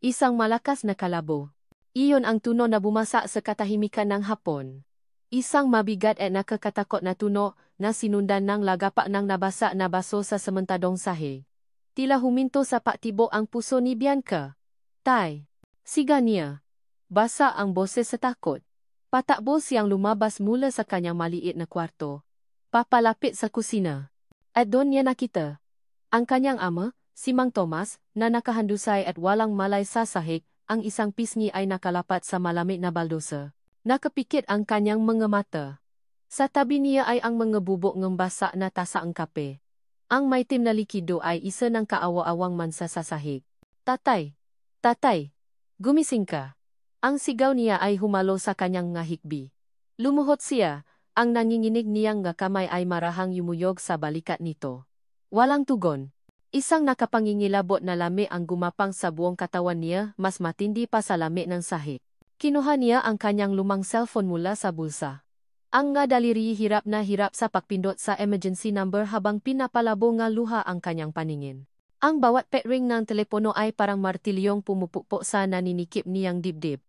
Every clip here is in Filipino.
Isang malakas na kalabo. Iyon ang tuno na bumasa sa katahimikan ng hapon. Isang mabigat at nakakatakot na tuno na sinundan ng lagapa ng nabasa na baso sa sementadong sahig. Tila huminto sa paktibo ang puso ni Bianca. Tay! Siga niya. Basa ang boses sa takot. Patakbo siyang lumabas mula sa kanyang maliit na kwarto. Papalapit sa kusina. At doon niya nakita ang kanyang ama, si Mang Tomas, na nakahandusay at walang malay sa sahig, ang isang pisngi ay nakalapat sa malamig na baldosa. Nakapikit ang kanyang mga mata. Sa tabi niya ay ang mga bubok ng basa na tasaang kape. Ang maitim na likido ay isa ng kaawa-awang mansa sa sahig. Tatay! Tatay! Gumising ka! Ang sigaw niya ay humalo sa kanyang ngahikbi. Lumuhot siya, ang nanginginig niyang nga kamay ay marahang yumuyog sa balikat nito. Walang tugon. Isang nakapangingilabot na lami ang gumapang sa buong katawan niya, mas matindi pa sa lami ng sahig. Kinuha niya ang kanyang lumang cellphone mula sa bulsa. Ang nga daliri hirap na hirap sa pagpindot sa emergency number habang pinapalabo nga luha ang kanyang paningin. Ang bawat petring ng telepono ay parang martilyong pumupukpok sa naninikip niyang dibdib.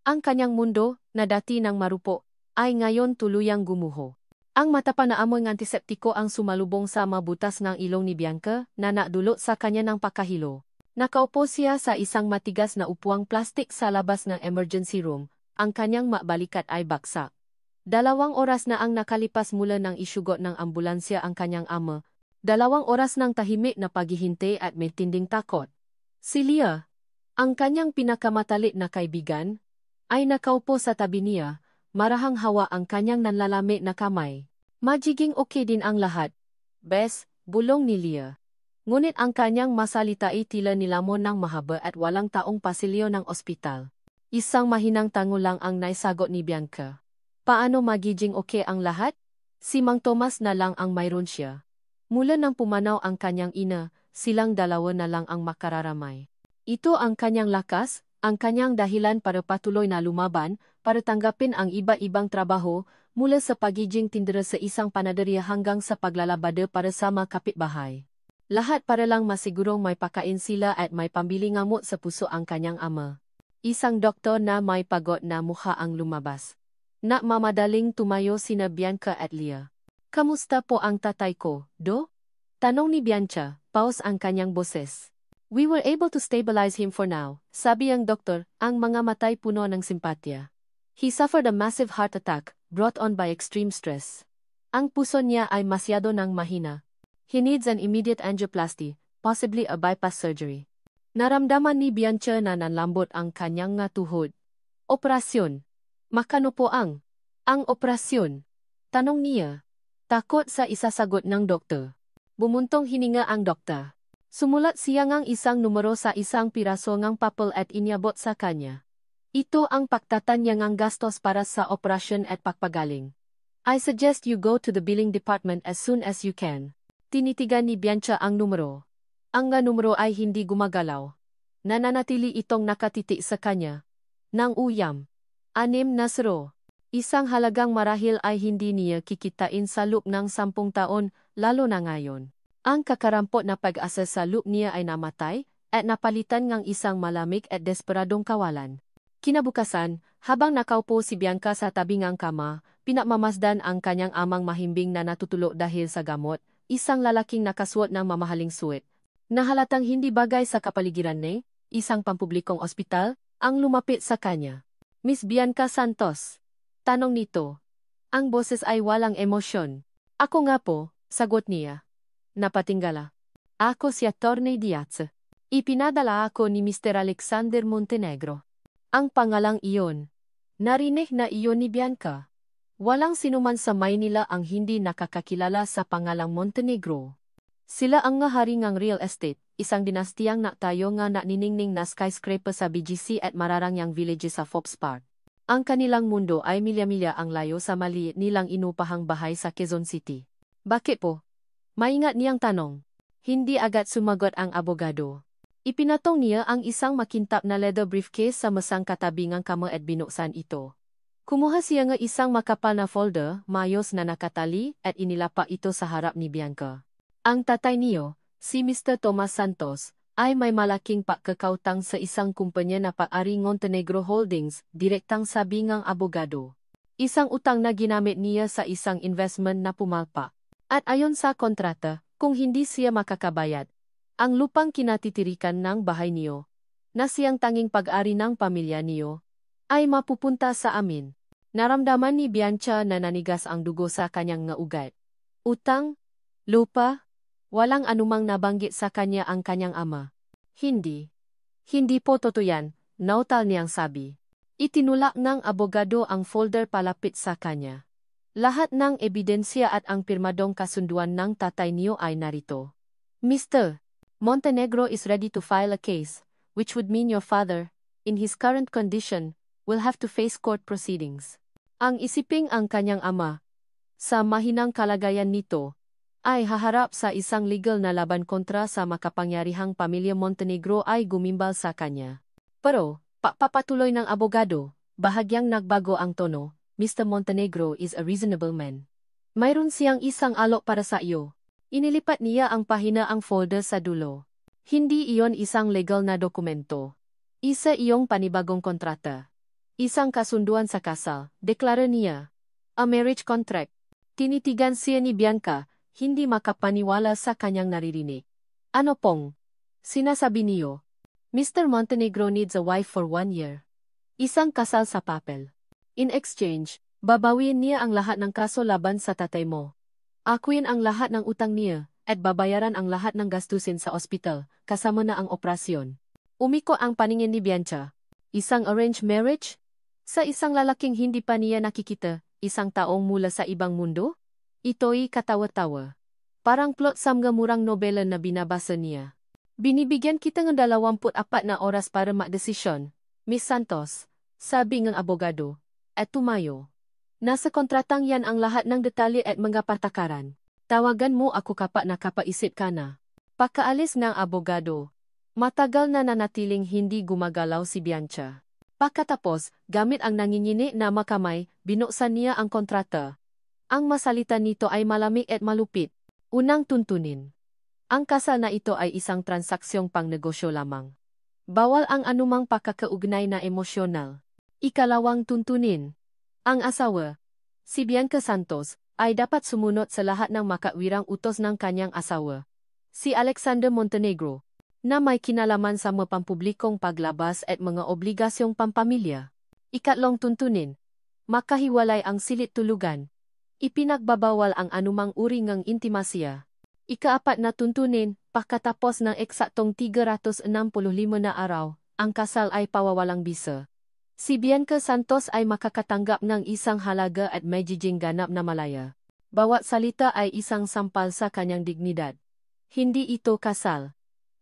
Ang kanyang mundo, na dati nang marupo, ay ngayon tuluyang gumuho. Ang matapa na amoy ng antiseptiko ang sumalubong sa mabutas ng ilong ni Bianca na nadulot sa kanya ng pakahilo. Nakaupo siya sa isang matigas na upuang plastik sa labas ng emergency room, ang kanyang mabalikat ay baksak. 2 oras na ang nakalipas mula ng isugot ng ambulansya ang kanyang ama. 2 oras ng tahimik na paghihintay at may tinding takot. Si Leah, ang kanyang pinakamatalik na kaibigan, ay nakaupo sa tabi niya, marahang hawa ang kanyang nanlalamig na kamay. Magiging okay din ang lahat. Bes, bulong ni Leah. Ngunit ang kanyang masalita ay tila nilamon ng mahaba at walang taong pasilyo ng ospital. Isang mahinang tango lang ang naisagot ni Bianca. Paano magiging okay ang lahat? Si Mang Tomas na lang ang mayroon siya. Mula nang pumanaw ang kanyang ina, silang dalawa na lang ang makararamay. Ito ang kanyang lakas, ang kanyang dahilan para patuloy na lumaban, para tanggapin ang iba-ibang trabaho, mula sa pagiging tindera sa isang panaderia hanggang sa paglalabada para sa mga kapitbahay. Lahat para lang masigurong may pakain sila at may pambili ngamot sa puso ang kanyang ama. Isang doktor na may pagod na mukha ang lumabas. Madaling tumayo sina Bianca at Leah. Kamusta po ang tatay ko, Do? Tanong ni Bianca, paus ang kanyang boses. We were able to stabilize him for now, sabi ang doktor, ang mga matay puno ng simpatya. He suffered a massive heart attack, brought on by extreme stress. Ang puso niya ay masyado nang mahina. He needs an immediate angioplasty, possibly a bypass surgery. Naramdaman ni Bianca na nanlambot ang kanyang nga tuhod. Operasyon. Makano po ang operasyon? Tanong niya. Takot sa isasagot ng doktor. Bumuntong hininga ang doktor. Sumulat siya ngang isang numero sa isang piraso ngang papel at inyabot sa kanya. Ito ang pagtatanya ngang gastos para sa operasyon at pagpagaling. I suggest you go to the billing department as soon as you can. Tinitigan ni Bianca ang numero. Ang nga numero ay hindi gumagalaw. Nananatili itong nakatiti sa kanya. Nang uyam. 6 na 0. Isang halagang marahil ay hindi niya kikitain sa loob ng 10 taon, lalo na ngayon. Ang kakarampot na pag-asa sa loob niya ay namatay, at napalitan ngang isang malamig at desperadong kawalan. Kinabukasan, habang nakaupo si Bianca sa tabi ngang kama, pinamamasdan ang kanyang amang mahimbing na natutulo dahil sa gamot, isang lalaking nakasuot ng mamahaling suit. Nahalatang hindi bagay sa kapaligiran ni, isang pampublikong ospital, ang lumapit sa kanya. Miss Bianca Santos. Tanong nito. Ang boses ay walang emosyon. Ako nga po, sagot niya. Napatinggala. Ako si Attorney Diaz. Ipinadala ako ni Mr. Alexander Montenegro. Ang pangalang iyon. Narinig na iyon ni Bianca. Walang sinuman sa Maynila ang hindi nakakakilala sa pangalang Montenegro. Sila ang nga hari ngang real estate, isang dinastiyang naktayo nga naniningning na skyscraper sa BGC at mararangyang villages sa Forbes Park. Ang kanilang mundo ay milya-milya ang layo sa maliit nilang inupahang bahay sa Quezon City. Bakit po? Maingat niyang tanong. Hindi agad sumagot ang abogado. Ipinatong niya ang isang makintap na leather briefcase sa masang katabingang kama at binuksan ito. Kumuha siya ng isang makapal na folder, mayos na nakatali, at inilapa ito sa harap ni Bianca. Ang tatay niyo, si Mr. Tomas Santos, ay may malaking pagkakautang sa isang kumpanya na pag-ari Montenegro Holdings, direktang sabi ng abogado. Isang utang na ginamit niya sa isang investment na pumalpak. At ayon sa kontrata, kung hindi siya makakabayad, ang lupang kinatitirikan ng bahay niyo, na siyang tanging pag-ari ng pamilya niyo, ay mapupunta sa amin. Naramdaman ni Bianca na nanigas ang dugo sa kanyang nga ugat. Utang? Lupa? Walang anumang nabanggit sa kanya ang kanyang ama. Hindi. Hindi po totoo yan, nautal niyang sabi. Itinulak ng abogado ang folder palapit sa kanya. Lahat ng ebidensya at ang pirmadong kasunduan ng tatay niyo ay narito. Mr. Montenegro is ready to file a case, which would mean your father, in his current condition, will have to face court proceedings. Ang isiping ang kanyang ama, sa mahinang kalagayan nito, ay haharap sa isang legal na laban kontra sa makapangyarihang pamilya Montenegro ay gumimbal sa kanya. Pero, papatuloy ng abogado, bahagyang nagbago ang tono, Mr. Montenegro is a reasonable man. Mayroon siyang isang alok para sa iyo. Inilipat niya ang pahina ang folder sa dulo. Hindi iyon isang legal na dokumento. Isa iyong panibagong kontrata. Isang kasunduan sa kasal, deklara niya. A marriage contract. Tinitigan siya ni Bianca, hindi makapaniwala sa kanyang naririnig. Ano pong? Sinasabi niyo. Mr. Montenegro needs a wife for 1 year. Isang kasal sa papel. In exchange, babawin niya ang lahat ng kaso laban sa tatay mo. Akuin ang lahat ng utang niya, at babayaran ang lahat ng gastusin sa ospital, kasama na ang operasyon. Umiko ang paningin ni Bianca. Isang arranged marriage? Sa isang lalaking hindi pa niya nakikita, isang taong mula sa ibang mundo? Ito'y katawa-tawa. Parang plot sa mga murang nobela na binabasa niya. Binibigyan kita ng 24 na oras para magdesisyon, Miss Santos, sabi ng abogado, at tumayo. Nasa kontratang yan ang lahat ng detalye at mga patakaran. Tawagan mo ako kapag nakapaisip ka na. Pagkaalis ng abogado, matagal na nanatiling hindi gumagalaw si Bianca. Pagkatapos, gamit ang nanginginig na makamay, binuksan niya ang kontrata. Ang masalita nito ay malamig at malupit. Unang tuntunin. Ang kasal na ito ay isang transaksyong pangnegosyo lamang. Bawal ang anumang pakakaugnay na emosyonal. Ikalawang tuntunin. Ang asawa, si Bianca Santos, ay dapat sumunod sa lahat ng makawirang utos ng kanyang asawa, si Alexander Montenegro, na may kinalaman sa mga pampublikong paglabas at mga obligasyong pampamilya. Ikatlong tuntunin. Makahiwalay ang silid tulugan. Ipinagbabawal ang anumang uri ng intimasya. Ikaapat na tuntunin, pagkatapos ng eksaktong 365 na araw, ang kasal ay pawawalang bisa. Si Bianca Santos ay makakatanggap ng isang halaga at may ganap na malaya. Bawat salita ay isang sampal sa kanyang dignidad. Hindi ito kasal.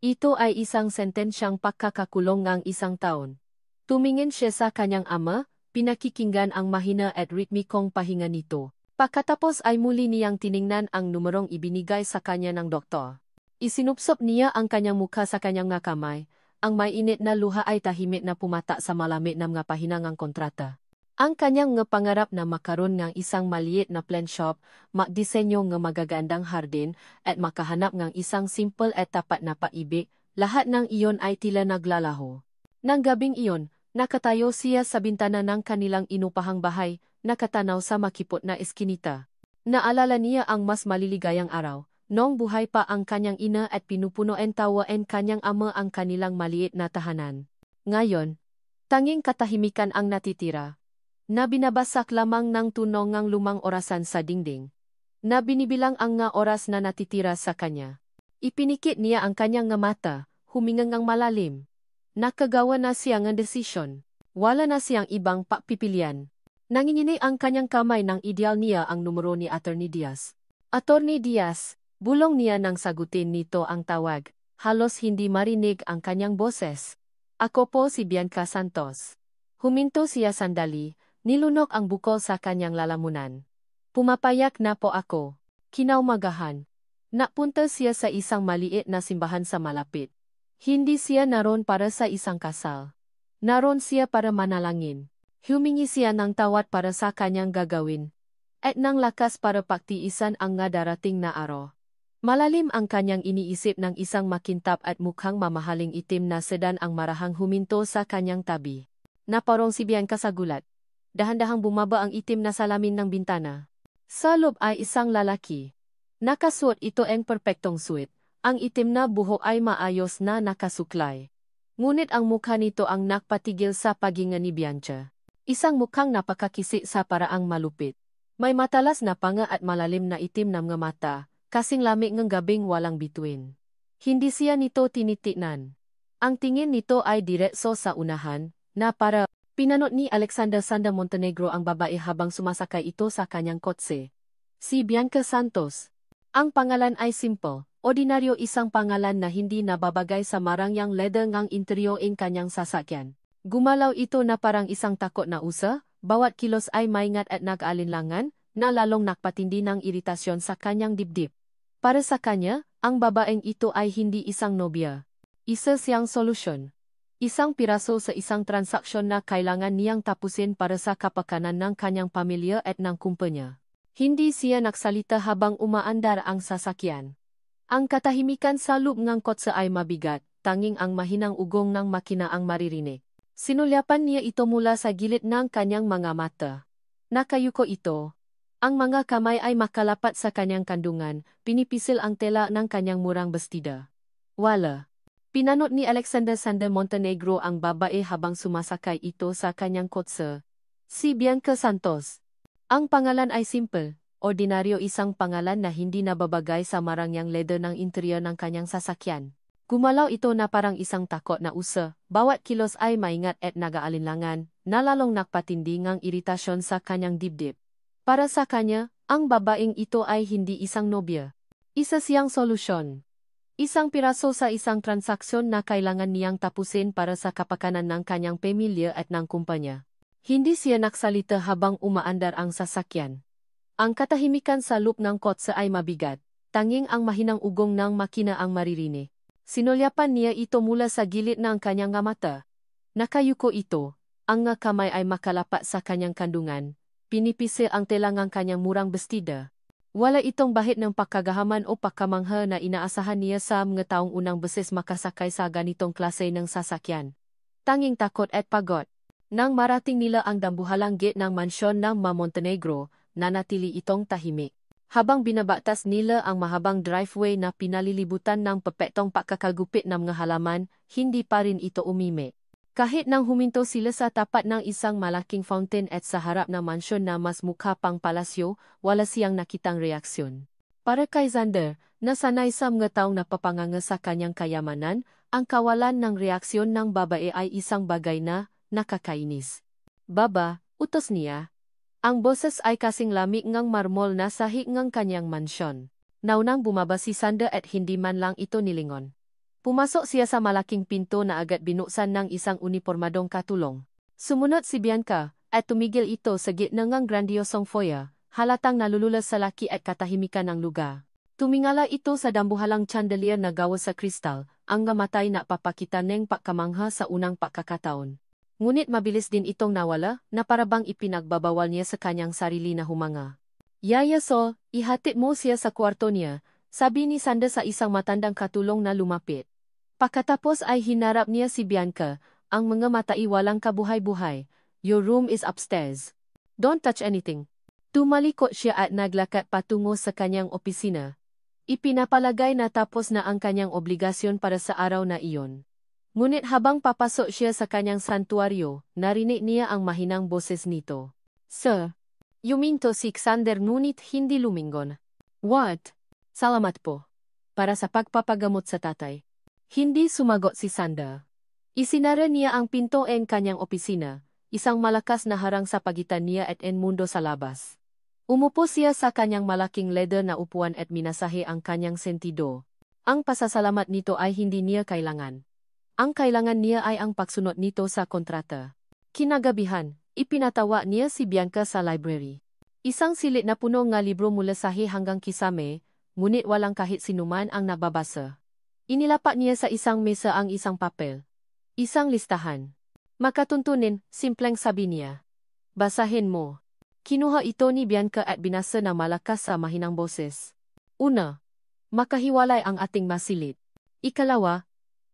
Ito ay isang sentensyang pagkakakulong ng 1 taon. Tumingin siya sa kanyang ama, pinakikinggan ang mahina at ritmikong pahinga nito. Pagkatapos ay muli niyang tiningnan ang numerong ibinigay sa kanya ng doktor. Isinupsop niya ang kanyang mukha sa kanyang nga kamay. Ang mainit na luha ay tahimik na pumata sa malamig na mga pahinangang kontrata. Ang kanyang nga pangarap na makaroon ng isang maliit na plant shop, magdisenyo ng magagandang hardin, at makahanap ng isang simple at tapat na paibig, lahat ng iyon ay tila naglalaho. Nang gabing iyon, nakatayo siya sa bintana ng kanilang inupahang bahay, nakatanaw sa makipot na eskinita. Naalala niya ang mas maliligayang araw, noong buhay pa ang kanyang ina at pinupunoan tawa ang kanyang ama ang kanilang maliit na tahanan. Ngayon, tanging katahimikan ang natitira. Na binabasak lamang ng tunog ng lumang orasan sa dingding. Na binibilang ang nga oras na natitira sa kanya. Ipinikit niya ang kanyang nga mata, humingang ang malalim. Nakagawa na siya ng desisyon. Wala na siyang ibang pagpipilian. Nanginginig ang kanyang kamay ng ideal niya ang numero ni Attorney Diaz. Attorney Diaz, bulong niya nang sagutin nito ang tawag. Halos hindi marinig ang kanyang boses. Ako po si Bianca Santos. Huminto siya sandali, nilunok ang bukol sa kanyang lalamunan. Pumapayak na po ako. Kinaumagahan. Napunta siya sa isang maliit na simbahan sa malapit. Hindi siya naroon para sa isang kasal. Naroon siya para manalangin. Humingi siya ng tawad para sa kanyang gagawin. At ng lakas para pagtiisan ang nga darating na araw. Malalim ang kanyang iniisip ng isang makintab at mukhang mamahaling itim na sedan ang marahang huminto sa kanyang tabi. Naparong si Bianca sa gulat. Dahan-dahang bumaba ang itim na salamin ng bintana. Sa loob ay isang lalaki. Nakasuot ito ang perpektong suit. Ang itim na buhok ay maayos na nakasuklay. Ngunit ang mukha nito ang nakpatigil sa paghinga ni Bianca. Isang mukhang napakakisi sa paraang malupit. May matalas na panga at malalim na itim na mga mata. Kasing lamig ng gabing walang bituin. Hindi siya nito tinitignan. Ang tingin nito ay diretso sa unahan, na para pinanot ni Alexander Sanda Montenegro ang babae habang sumasakay ito sa kanyang kotse. Si Bianca Santos. Ang pangalan ay simple, ordinaryo isang pangalan na hindi nababagay sa marangyang leather ngang interior ng kanyang sasakyan. Gumalaw ito na parang isang takot na usa, bawat kilos ay maingat at nag-alinlangan, na lalong nakpatindi ng iritasyon sa kanyang dibdib. Para sa kanya, ang babaeng ito ay hindi isang nobya. Isa siyang solusyon. Isang piraso sa isang transaksyon na kailangan niyang tapusin para sa kapakanan ng kanyang pamilya at ng kumpanya. Hindi siya nagsalita habang umaandar ang sasakyan. Ang katahimikan sa loob ng kotse ay mabigat, tanging ang mahinang ugong ng makina ang maririnig. Sinulyapan niya ito mula sa gilid ng kanyang mga mata. Nakayuko ito. Ang mga kamay ay makalapat sa kanyang kandungan, pinipisil ang tela ng kanyang murang bestida. Wala. Pinanot ni Alexander Sanda Montenegro ang babae habang sumasakay ito sa kanyang kotse. Si Bianca Santos. Ang pangalan ay simple, ordinaryo isang pangalan na hindi nababagay sa marangyang leather ng interior ng kanyang sasakyan. Gumalaw ito na parang isang takot na usa, bawat kilos ay maingat at nag-aalinlangan, na lalong nakpatindi ngang iritasyon sa kanyang dibdib. Para sa kanya, ang babaeng ito ay hindi isang nobya. Isa siyang solusyon. Isang piraso sa isang transaksyon na kailangan niyang tapusin para sa kapakanan ng kanyang pamilya at ng kumpanya. Hindi siya nagsalita habang umaandar ang sasakyan. Ang katahimikan sa loob ng kotse ay mabigat, tanging ang mahinang ugong ng makina ang maririnig. Sinulyapan niya ito mula sa gilid ng kanyang mata. Nakayuko ito, ang nga kamay ay makalapat sa kanyang kandungan. Pinipisil ang telangang kanyang murang bestida. Wala itong bahid ng pagkagahaman o pagkamangha na inaasahan niya sa mga taong unang beses makasakay sa ganitong klase ng sasakyan. Tanging takot at pagod. Nang marating nila ang dambuhalang gate ng mansyon ng Montenegro, nanatili itong tahimik. Habang binabatas nila ang mahabang driveway na pinalilibutan ng perpektong pagkakagupit ng mga halaman, hindi pa rin ito umime. Kahit nang huminto sila sa tapat ng isang malaking fountain at sa harap ng mansyon na mas mukha pang palasyo, wala siyang nakitang reaksyon. Para kay Xander, na sanay sa mga taong napapanganga sa kanyang kayamanan, ang kawalan ng reaksyon ng babae ay isang bagay na nakakainis. Baba, utos niya. Ang boses ay kasing lamig ngang marmol na sahig ngang kanyang mansyon. Naunang bumaba si Xander at hindi man lang ito nilingon. Pumasok siya sa malaking pinto na agad binuksan ng isang unipormadong katulong. Sumunod si Bianca, at tumigil ito sa gitna ng grandiosong foyer, halatang nalululas sa laki at katahimikan ng lugar. Tumingala ito sa dambuhalang chandelier na gawa sa kristal, ang ngamatay na papakita ng pagkamangha sa unang pagkakataon. Ngunit mabilis din itong nawala, na parabang ipinagbabawal niya sa kanyang sarili na humanga. Yaya Sol, ihatid mo siya sa kwarto niya, sabi ni Xander sa isang matandang katulong na lumapit. Pagkatapos ay hinarap niya si Bianca, ang mga mata ay walang kabuhay-buhay. Your room is upstairs. Don't touch anything. Tumalikot siya at naglakad patungo sa kanyang opisina. Ipinapalagay na tapos na ang kanyang obligasyon para sa araw na iyon. Ngunit habang papasok siya sa kanyang santuaryo, narinig niya ang mahinang boses nito. Sir, yuminto si Xander ngunit hindi lumingon. What? Salamat po. Para sa pagpapagamot sa tatay. Hindi sumagot si Xander. Isinara niya ang pinto ng kanyang opisina, isang malakas na harang sa pagitan niya at en mundo sa labas. Umupo siya sa kanyang malaking leather na upuan at minasahe ang kanyang sentido. Ang pasasalamat nito ay hindi niya kailangan. Ang kailangan niya ay ang pagsunod nito sa kontrata. Kinagabihan, ipinatawa niya si Bianca sa library. Isang silid na puno nga libro mula sahi hanggang kisame, ngunit walang kahit sinuman ang nababasa. Inilapat niya sa isang mesa ang isang papel. Isang listahan. Makatuntunin, simpleng sabi niya. Basahin mo. Kinuha ito ni Bianca at binasa na malakas sa mahinang boses. Una. Makahiwalay ang ating masilid. Ikalawa,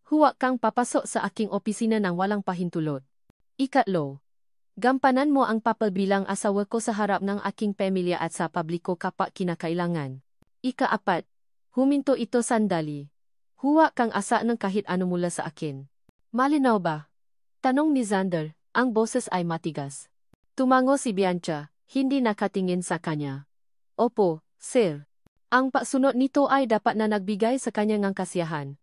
huwag kang papasok sa aking opisina ng walang pahintulot. Ikatlo, gampanan mo ang papel bilang asawa ko sa harap ng aking pamilya at sa publiko kapag kinakailangan. Ikaapat, huminto ito sandali. Huwag kang asa ng kahit ano mula sa akin. Malinaw ba? Tanong ni Xander, ang boses ay matigas. Tumango si Bianca, hindi nakatingin sa kanya. Opo, sir. Ang pagsunod nito ay dapat na nagbigay sa kanya ng kasiyahan.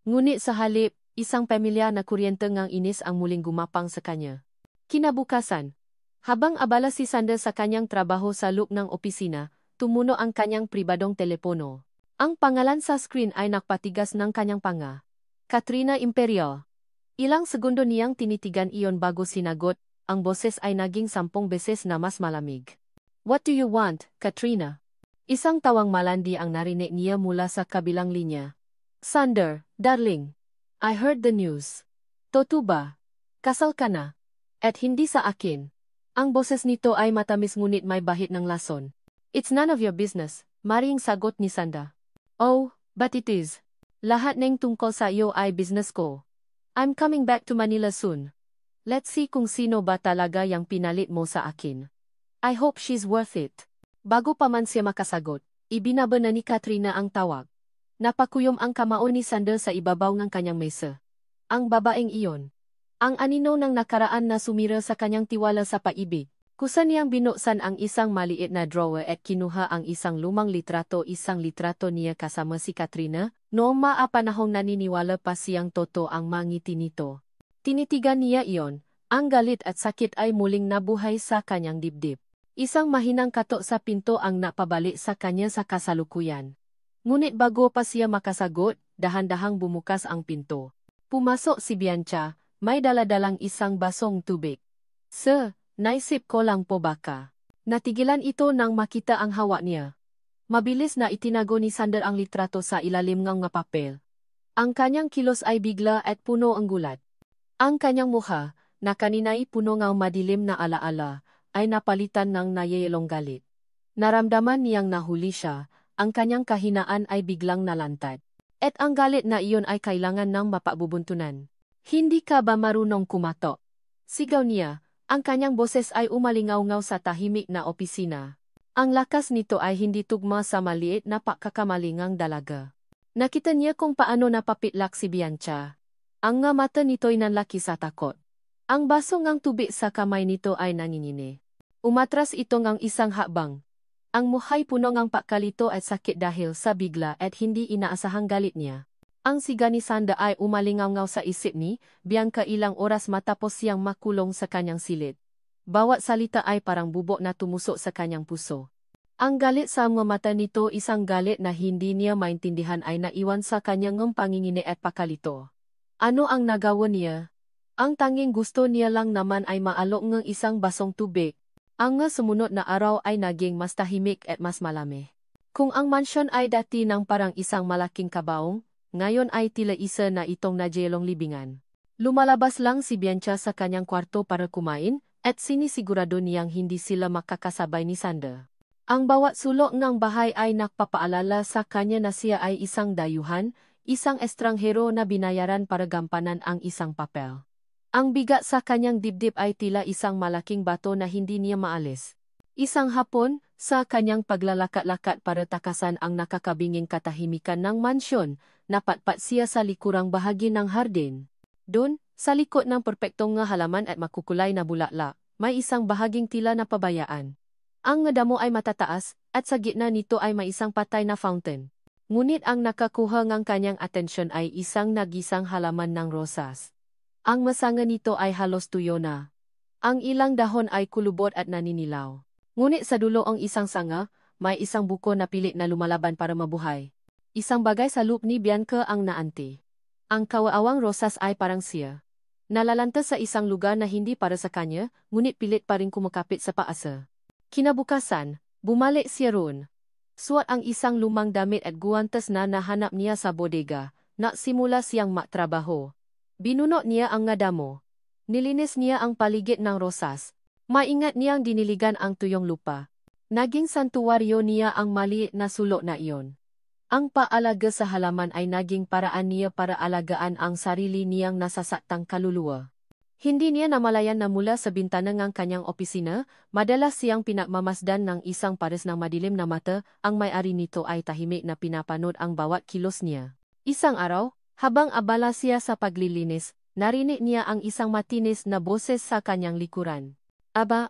Ngunit sa halip, isang pamilya na kuryente ngang inis ang muling gumapang sa kanya. Kinabukasan, habang abala si Xander sa kanyang trabaho sa loob ng opisina, tumuno ang kanyang pribadong telepono. Ang pangalan sa screen ay nakpatigas ng kanyang panga. Katrina Imperial. Ilang segundo niyang tinitigan iyon bago sinagot, ang boses ay naging 10 beses na mas malamig. What do you want, Katrina? Isang tawang malandi ang narinig niya mula sa kabilang linya. Xander, darling. I heard the news. Totoo ba? Kasal ka na? At hindi sa akin. Ang boses nito ay matamis ngunit may bahid ng lason. It's none of your business, maring sagot ni Xander. Oh, but it is. Lahat ng tungkol sa iyo ay business ko. I'm coming back to Manila soon. Let's see kung sino ba talaga yang pinalit mo sa akin. I hope she's worth it. Bago pa man siya makasagot, ibinaba na ni Katrina ang tawag. Napakuyom ang kamao ni Xander sa ibabaw ng kanyang mesa. Ang babaeng iyon. Ang anino ng nakaraan na sumira sa kanyang tiwala sa paibig. Kusa niyang binuksan ang isang maliit na drawer at kinuha ang isang lumang litrato. Isang litrato niya kasama si Katrina, noong maapanahong naniniwala pa siyang totoo ang mangiti nito. Tinitigan niya iyon, ang galit at sakit ay muling nabuhay sa kanyang dibdib. Isang mahinang katok sa pinto ang napabalik sa kanya sa kasalukuyan. Ngunit bago pa siya makasagot, dahan-dahang bumukas ang pinto. Pumasok si Bianca, may daladalang isang basong tubig. Sir, naisip ko lang po baka. Natigilan ito nang makita ang hawak niya. Mabilis na itinago ni Xander ang litrato sa ilalim ng papel. Ang kanyang kilos ay bigla at puno ang gulat. Ang kanyang mukha, na kanina'y puno ng madilim na alaala, ay napalitan ng nayayelong galit. Naramdaman niyang nahuli siya, ang kanyang kahinaan ay biglang nalantad. At ang galit na iyon ay kailangan ng mapabubuntunan. Hindi ka ba marunong kumatok? Sigaw niya. Ang kanyang boses ay umalingaw-ngaw sa tahimik na opisina. Ang lakas nito ay hindi tugma sa maliit na pagkakamalingang dalaga. Nakita niya kung paano napapitlak si Bianca. Ang nga mata nito'y nanlaki sa takot. Ang baso ngang tubig sa kamay nito ay nanginginig. Umatras ito ngang isang hakbang. Ang muhay puno ngang pakalito at sakit dahil sa bigla at hindi inaasahang galit niya. Ang siga ni Xander ay umalingaw-ngaw sa isip ni Bianca ilang oras matapos siyang makulong sa kanyang silid. Bawat salita ay parang bubok na tumusok sa kanyang puso. Ang galit sa mga mata nito, isang galit na hindi niya maintindihan, ay naiwan sa kanyang pangingini at pakalito. Ano ang nagawa niya? Ang tanging gusto niya lang naman ay maalok ng isang basong tubig. Ang sumunod na araw ay naging mas tahimik at mas malami. Kung ang mansyon ay dati ng parang isang malaking kabaong, ngayon ay tila isa na itong najelong libingan. Lumalabas lang si Bianca sa kanyang kwarto para kumain, at sinisigurado niyang hindi sila makakasabay ni Xander. Ang bawat sulok ng bahay ay nakpapaalala sa kanya na siya ay isang dayuhan, isang estranghero na binayaran para gampanan ang isang papel. Ang bigat sa kanyang dibdib ay tila isang malaking bato na hindi niya maalis. Isang hapon, sa kanyang paglalakat-lakat para takasan ang nakakabinging katahimikan ng mansyon, napatpat siya sa likurang bahagi ng hardin. Doon, sa likod ng perpektong nga halaman at makukulay na bulaklak, may isang bahaging tila napabayaan. Ang damo ay matataas, at sa gitna nito ay may isang patay na fountain. Ngunit ang nakakuha ng kanyang atensyon ay isang nagisang halaman ng rosas. Ang masanga nito ay halos tuyo na. Ang ilang dahon ay kulubot at naninilaw. Ngunit sa dulo ang isang sanga, may isang buko na pilit na lumalaban para mabuhay. Isang bagay sa loob ni Bianca ang naanti. Ang kawaawang rosas ay parang siya. Nalalanta sa isang lugar na hindi para sa kanya, ngunit pilit pa rin kumakapit sa paasa. Kinabukasan, bumalik siya roon. Suot ang isang lumang damit at guwantes na nahanap niya sa bodega, nagsimula siyang magtrabaho. Binunot niya ang nga damo. Nilinis niya ang paligid ng rosas. Maingat niyang diniligan ang tuyong lupa. Naging santuwaryo niya ang maliit na sulok na iyon. Ang paalaga sa halaman ay naging paraan niya para alagaan ang sarili niyang nasasaktang kaluluwa. Hindi niya namalayan na mula sa bintana ng kanyang opisina, madalas siyang pinagmamasdan ng isang pares ng madilim na mata, ang may-ari nito ay tahimik na pinapanood ang bawat kilos niya. Isang araw, habang abala siya sa paglilinis, narinig niya ang isang matinis na boses sa kanyang likuran. Aba,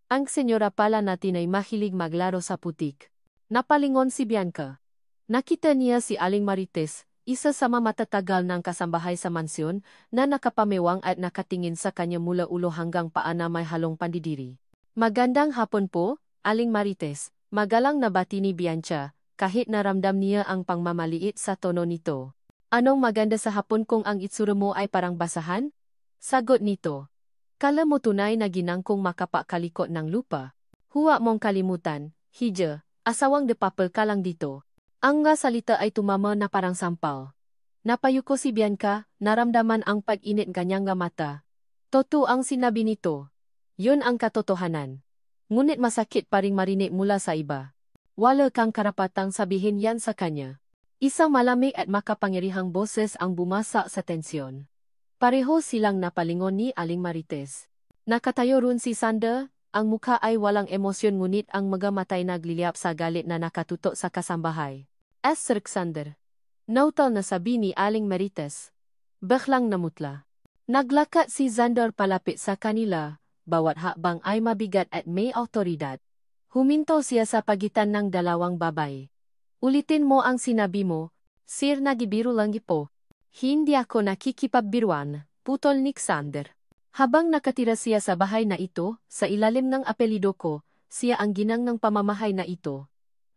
ang senyora pala natin ay mahilig maglaro sa putik. Napalingon si Bianca. Nakita niya si Aling Marites, isa sa mamatagal ng kasambahay sa mansyon, na nakapamewang at nakatingin sa kanya mula ulo hanggang paa na may halong pandidiri. Magandang hapon po, Aling Marites, magalang na bati ni Bianca, kahit naramdam niya ang pangmamaliit sa tono nito. Anong maganda sa hapon kung ang itsura mo ay parang basahan? Sagot nito. Kala mo tunay na ginangkong makapakalikot ng lupa. Huwag mong kalimutan, hija, asawang depapel ka lang dito. Ang nga salita ay tumama na parang sampal. Napayuko si Bianca, naramdaman ang pag-init kanyang nga mata. Totoo ang sinabi nito. Yun ang katotohanan. Ngunit masakit pa ring marinig mula sa iba. Wala kang karapatang sabihin yan sa kanya. Isang malamig at makapangyarihang boses ang bumasa sa tensyon. Pareho silang napalingon ni Aling Marites. Nakatayo rin si Sander, ang mukha ay walang emosyon ngunit ang mga matay nagliliyap sa galit na nakatutok sa kasambahay. Sir Sander. Nautal na sabi ni Aling Marites. Baklang namutla. Naglakat si Sander palapit sa kanila, bawat hakbang ay mabigat at may awtoridad. Huminto siya sa pagitan ng dalawang babay. Ulitin mo ang sinabi mo, Sir, nagibiro lang po. Hindi ako nakikipagbiruan, putol ni Sander. Habang nakatira siya sa bahay na ito, sa ilalim ng apelido ko, siya ang ginang ng pamamahay na ito.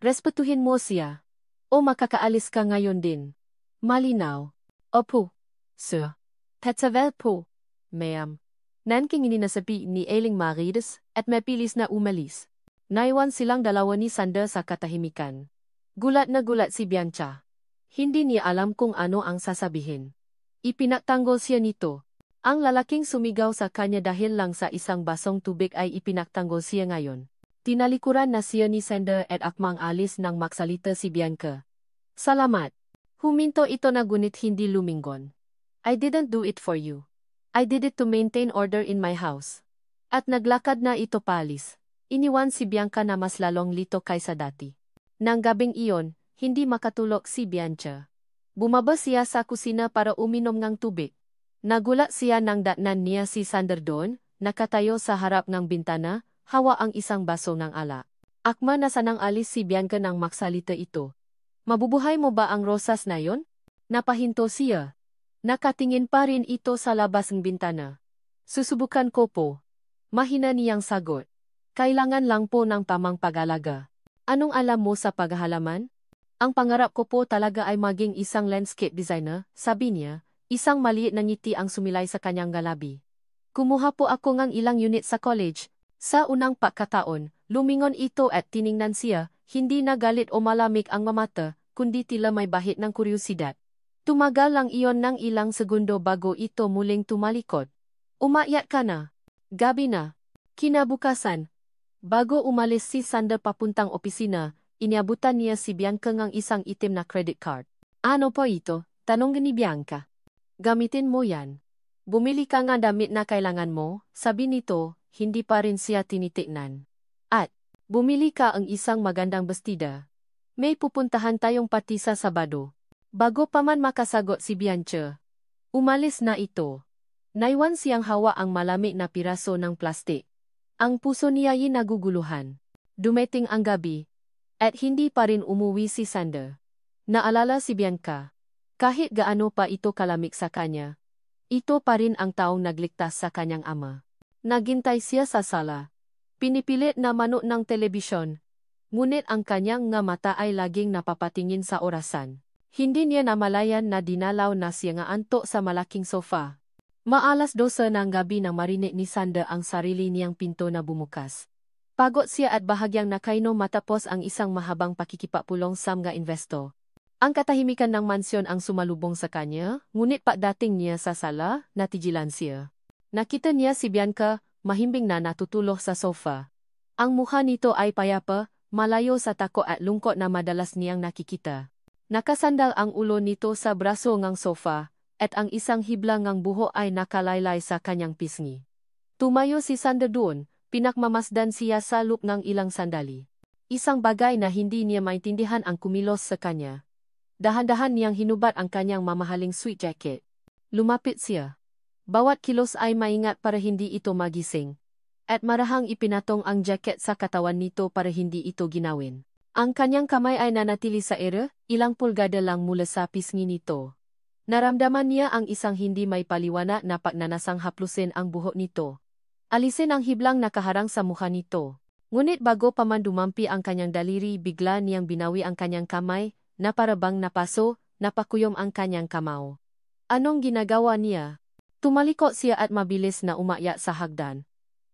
Respetuhin mo siya. O makakaalis ka ngayon din. Malinaw. Opo, sir. Tetsavel po, ma'am. Nanking ininasabi ni Aling Marites at mapilis na umalis. Naiwan silang dalawa ni Sander sa katahimikan. Gulat na gulat si Bianca. Hindi niya alam kung ano ang sasabihin. Ipinagtanggol siya nito. Ang lalaking sumigaw sa kanya dahil lang sa isang basong tubig ay ipinagtanggol siya ngayon. Tinalikuran na siya ni Sander at akmang alis nang maksalita si Bianca. Salamat. Huminto ito na gunit hindi lumingon. I didn't do it for you. I did it to maintain order in my house. At naglakad na ito palis. Iniwan si Bianca na mas lalong lito kaysa dati. Nang gabing iyon, hindi makatulog si Bianca. Bumaba siya sa kusina para uminom ng tubig. Nagulat siya nang datnan niya si Sander doon, nakatayo sa harap ng bintana, hawa ang isang baso ng alak. Akma na sanang alis si Bianca nang maksalita ito. Mabubuhay mo ba ang rosas na yon? Napahinto siya. Nakatingin pa rin ito sa labas ng bintana. Susubukan ko po. Mahina niyang sagot. Kailangan lang po ng tamang pag-alaga. Anong alam mo sa paghahalaman? Ang pangarap ko po talaga ay maging isang landscape designer, sabi niya. Isang maliit na ngiti ang sumilay sa kanyang galabi. Kumuha po ako ng ilang unit sa college. Sa unang pagkataon, lumingon ito at tiningnan siya, hindi na galit o malamig ang mamata, kundi tila may bahid ng kuryosidad. Tumagal lang iyon ng ilang segundo bago ito muling tumalikod. Umakyat ka na. Gabi na. Kinabukasan. Bago umalis si Sander papuntang opisina, iniabutan niya si Bianca ng isang itim na credit card. Ano po ito? Tanong ni Bianca. Gamitin mo yan. Bumili ka nga damit na kailangan mo, sabi nito, hindi pa rin siya tinitignan. At, bumili ka ang isang magandang bestida. May pupuntahan tayong pati sa Sabado. Bago pa man makasagot si Bianca. Umalis na ito. Naiwan siyang hawa ang malamig na piraso ng plastik. Ang puso niya ay naguguluhan. Dumating ang gabi. At hindi pa rin umuwi si Sander. Naalala si Bianca. Kahit gaano pa ito kalamig sa kanya, ito pa rin ang taong nagligtas sa kanyang ama. Naghintay siya sa sala. Pinipilit na manood ng telebisyon. Ngunit ang kanyang nga mata ay laging napapatingin sa orasan. Hindi niya namalayan na dinalaw na siya nga antok sa malaking sofa. Maalas 12 ng gabi nang marinig ni Sander ang sarili niyang pinto na bumukas. Pagod siya at bahagyang nakainom matapos ang isang mahabang pakikipapulong sa mga investor. Ang katahimikan ng mansyon ang sumalubong sa kanya, ngunit pagdating niya sa sala, natigilan siya. Nakita niya si Bianca, mahimbing na natutulog sa sofa. Ang mukha nito ay payapa, malayo sa takot at lungkot na madalas niyang nakikita. Nakasandal ang ulo nito sa braso ngang sofa, at ang isang hibla ngang buho ay nakalaylay sa kanyang pisngi. Tumayo si Sander doon, pinakmamasdan siya sa loop ng ilang sandali. Isang bagay na hindi niya maintindihan ang kumilos sa kanya. Dahan-dahan niyang hinubat ang kanyang mamahaling sweat jacket. Lumapit siya. Bawat kilos ay maingat para hindi ito magising. At marahang ipinatong ang jacket sa katawan nito para hindi ito ginawin. Ang kanyang kamay ay nanatili sa ere, ilang pulgada lang mula sa pisngi nito. Naramdaman niya ang isang hindi may paliwanag na pagnanasang haplusin ang buhok nito. Alisin ang hiblang nakaharang sa mukha nito. Ngunit bago pa man dumampi ang kanyang daliri, bigla niyang binawi ang kanyang kamay, na parabang napaso, napakuyom ang kanyang kamao. Anong ginagawa niya? Tumaliko siya at mabilis na umakyat sa hagdan.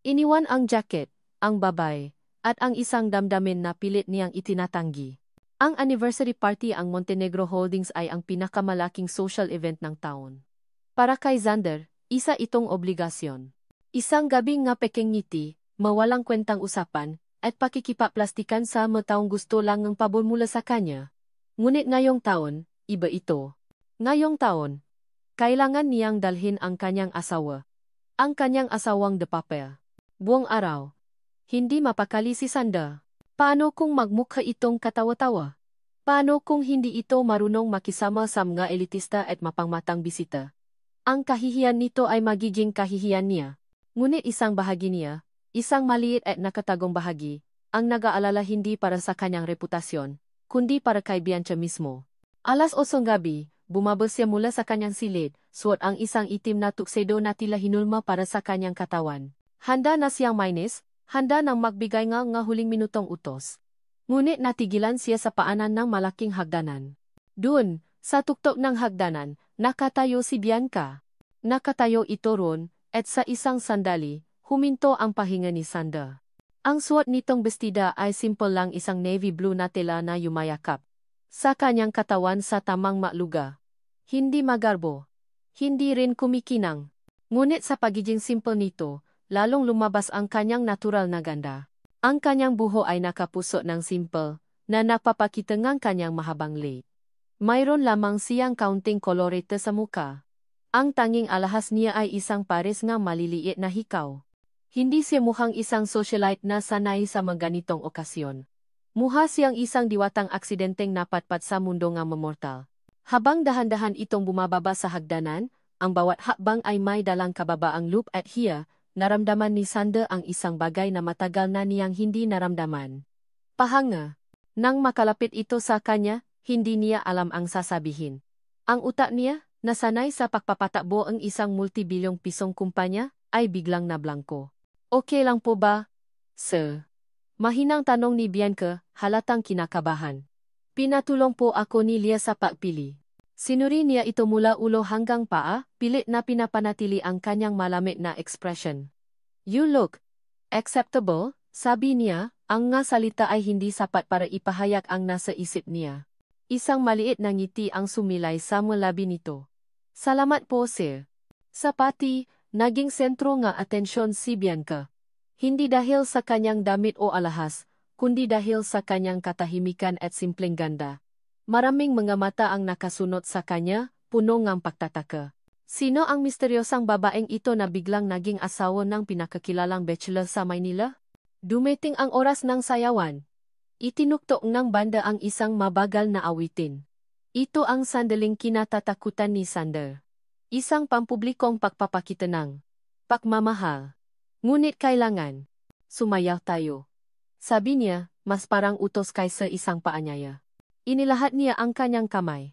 Iniwan ang jacket, ang babay, at ang isang damdamin na pilit niyang itinatanggi. Ang anniversary party ang Montenegro Holdings ay ang pinakamalaking social event ng taon. Para kay Xander, isa itong obligasyon. Isang gabing nga peking ngiti, mawalang kwentang usapan, at pakikipaplastikan sa mataong gusto lang ng pabor mula sa kanya. Ngunit ngayong taon, iba ito. Ngayong taon, kailangan niyang dalhin ang kanyang asawa. Ang kanyang asawang de papel. Buong araw. Hindi mapakali si Sander. Paano kung magmukha itong katawa-tawa? Paano kung hindi ito marunong makisama sa mga elitista at mapangmatang bisita? Ang kahihiyan nito ay magiging kahihiyan niya. Ngunit isang bahagi niya, isang maliit at nakatagong bahagi, ang nag-aalala hindi para sa kanyang reputasyon, kundi para kay Bianca mismo. 8:00 gabi, bumabas siya mula sa kanyang silid, suot ang isang itim na tuxedo na tila hinulma para sa kanyang katawan. Handa na siyang mainis, handa nang magbigay nga huling minutong utos. Ngunit natigilan siya sa paanan ng malaking hagdanan. Doon, sa tuktok ng hagdanan, nakatayo si Bianca. Nakatayo ito ron, at sa isang sandali, huminto ang pahinga ni Sander. Ang suot nitong bestida ay simple lang, isang navy blue na tela na yumayakap sa kanyang katawan sa tamang makluga. Hindi magarbo. Hindi rin kumikinang. Ngunit sa pagiging simple nito, lalong lumabas ang kanyang natural na ganda. Ang kanyang buho ay nakapuso ng simple, na napapakita ng kanyang mahabang late. Mayroon lamang siyang kaunting kolorete sa muka. Ang tanging alahas niya ay isang pares ng maliliit na hikaw. Hindi siya mukhang isang socialite na sanay sa mga ganitong okasyon. Mukha siyang isang diwatang aksidenteng napatpat sa mundo ng mamortal. Habang dahan-dahan itong bumababa sa hagdanan, ang bawat hakbang ay may dalang kababaang loop at hiya. Naramdaman ni Sander ang isang bagay na matagal na niyang hindi naramdaman. Pahanga. Nang makalapit ito sa kanya, hindi niya alam ang sasabihin. Ang utak niya, nasanay sa pagpapatakbo ang isang multibilyong pisong kumpanya, ay biglang nablangko. Okay lang po ba, sir? Mahinang tanong ni Bianca, halatang kinakabahan. Pinatulong po ako ni Lia sa pagpili. Sinuri niya ito mula ulo hanggang paa, pilit na pinapanatili ang kanyang malamig na ekspresyon. You look acceptable, sabi niya, ang nga salita ay hindi sapat para ipahayag ang nasa isip niya. Isang maliit na ngiti ang sumilay sa mga labi nito. Salamat po, sir. Sa pati, naging sentro nga atensyon si Bianca. Hindi dahil sa kanyang damit o alahas, kundi dahil sa kanyang katahimikan at simpleng ganda. Maraming mga mata ang nakasunod sa kanya, puno ng pagtataka. Sino ang misteryosang babaeng ito na biglang naging asawa ng pinakakilalang bachelor sa Maynila? Dumating ang oras ng sayawan. Itinuktok ng banda ang isang mabagal na awitin. Ito ang sandaling kinatatakutan ni Sander. Isang pampublikong pagpapakita ng pagmamahal. Ngunit kailangan sumayaw tayo. Sabi niya, mas parang utos kaysa isang paanyaya. Inilahat niya ang kanyang kamay.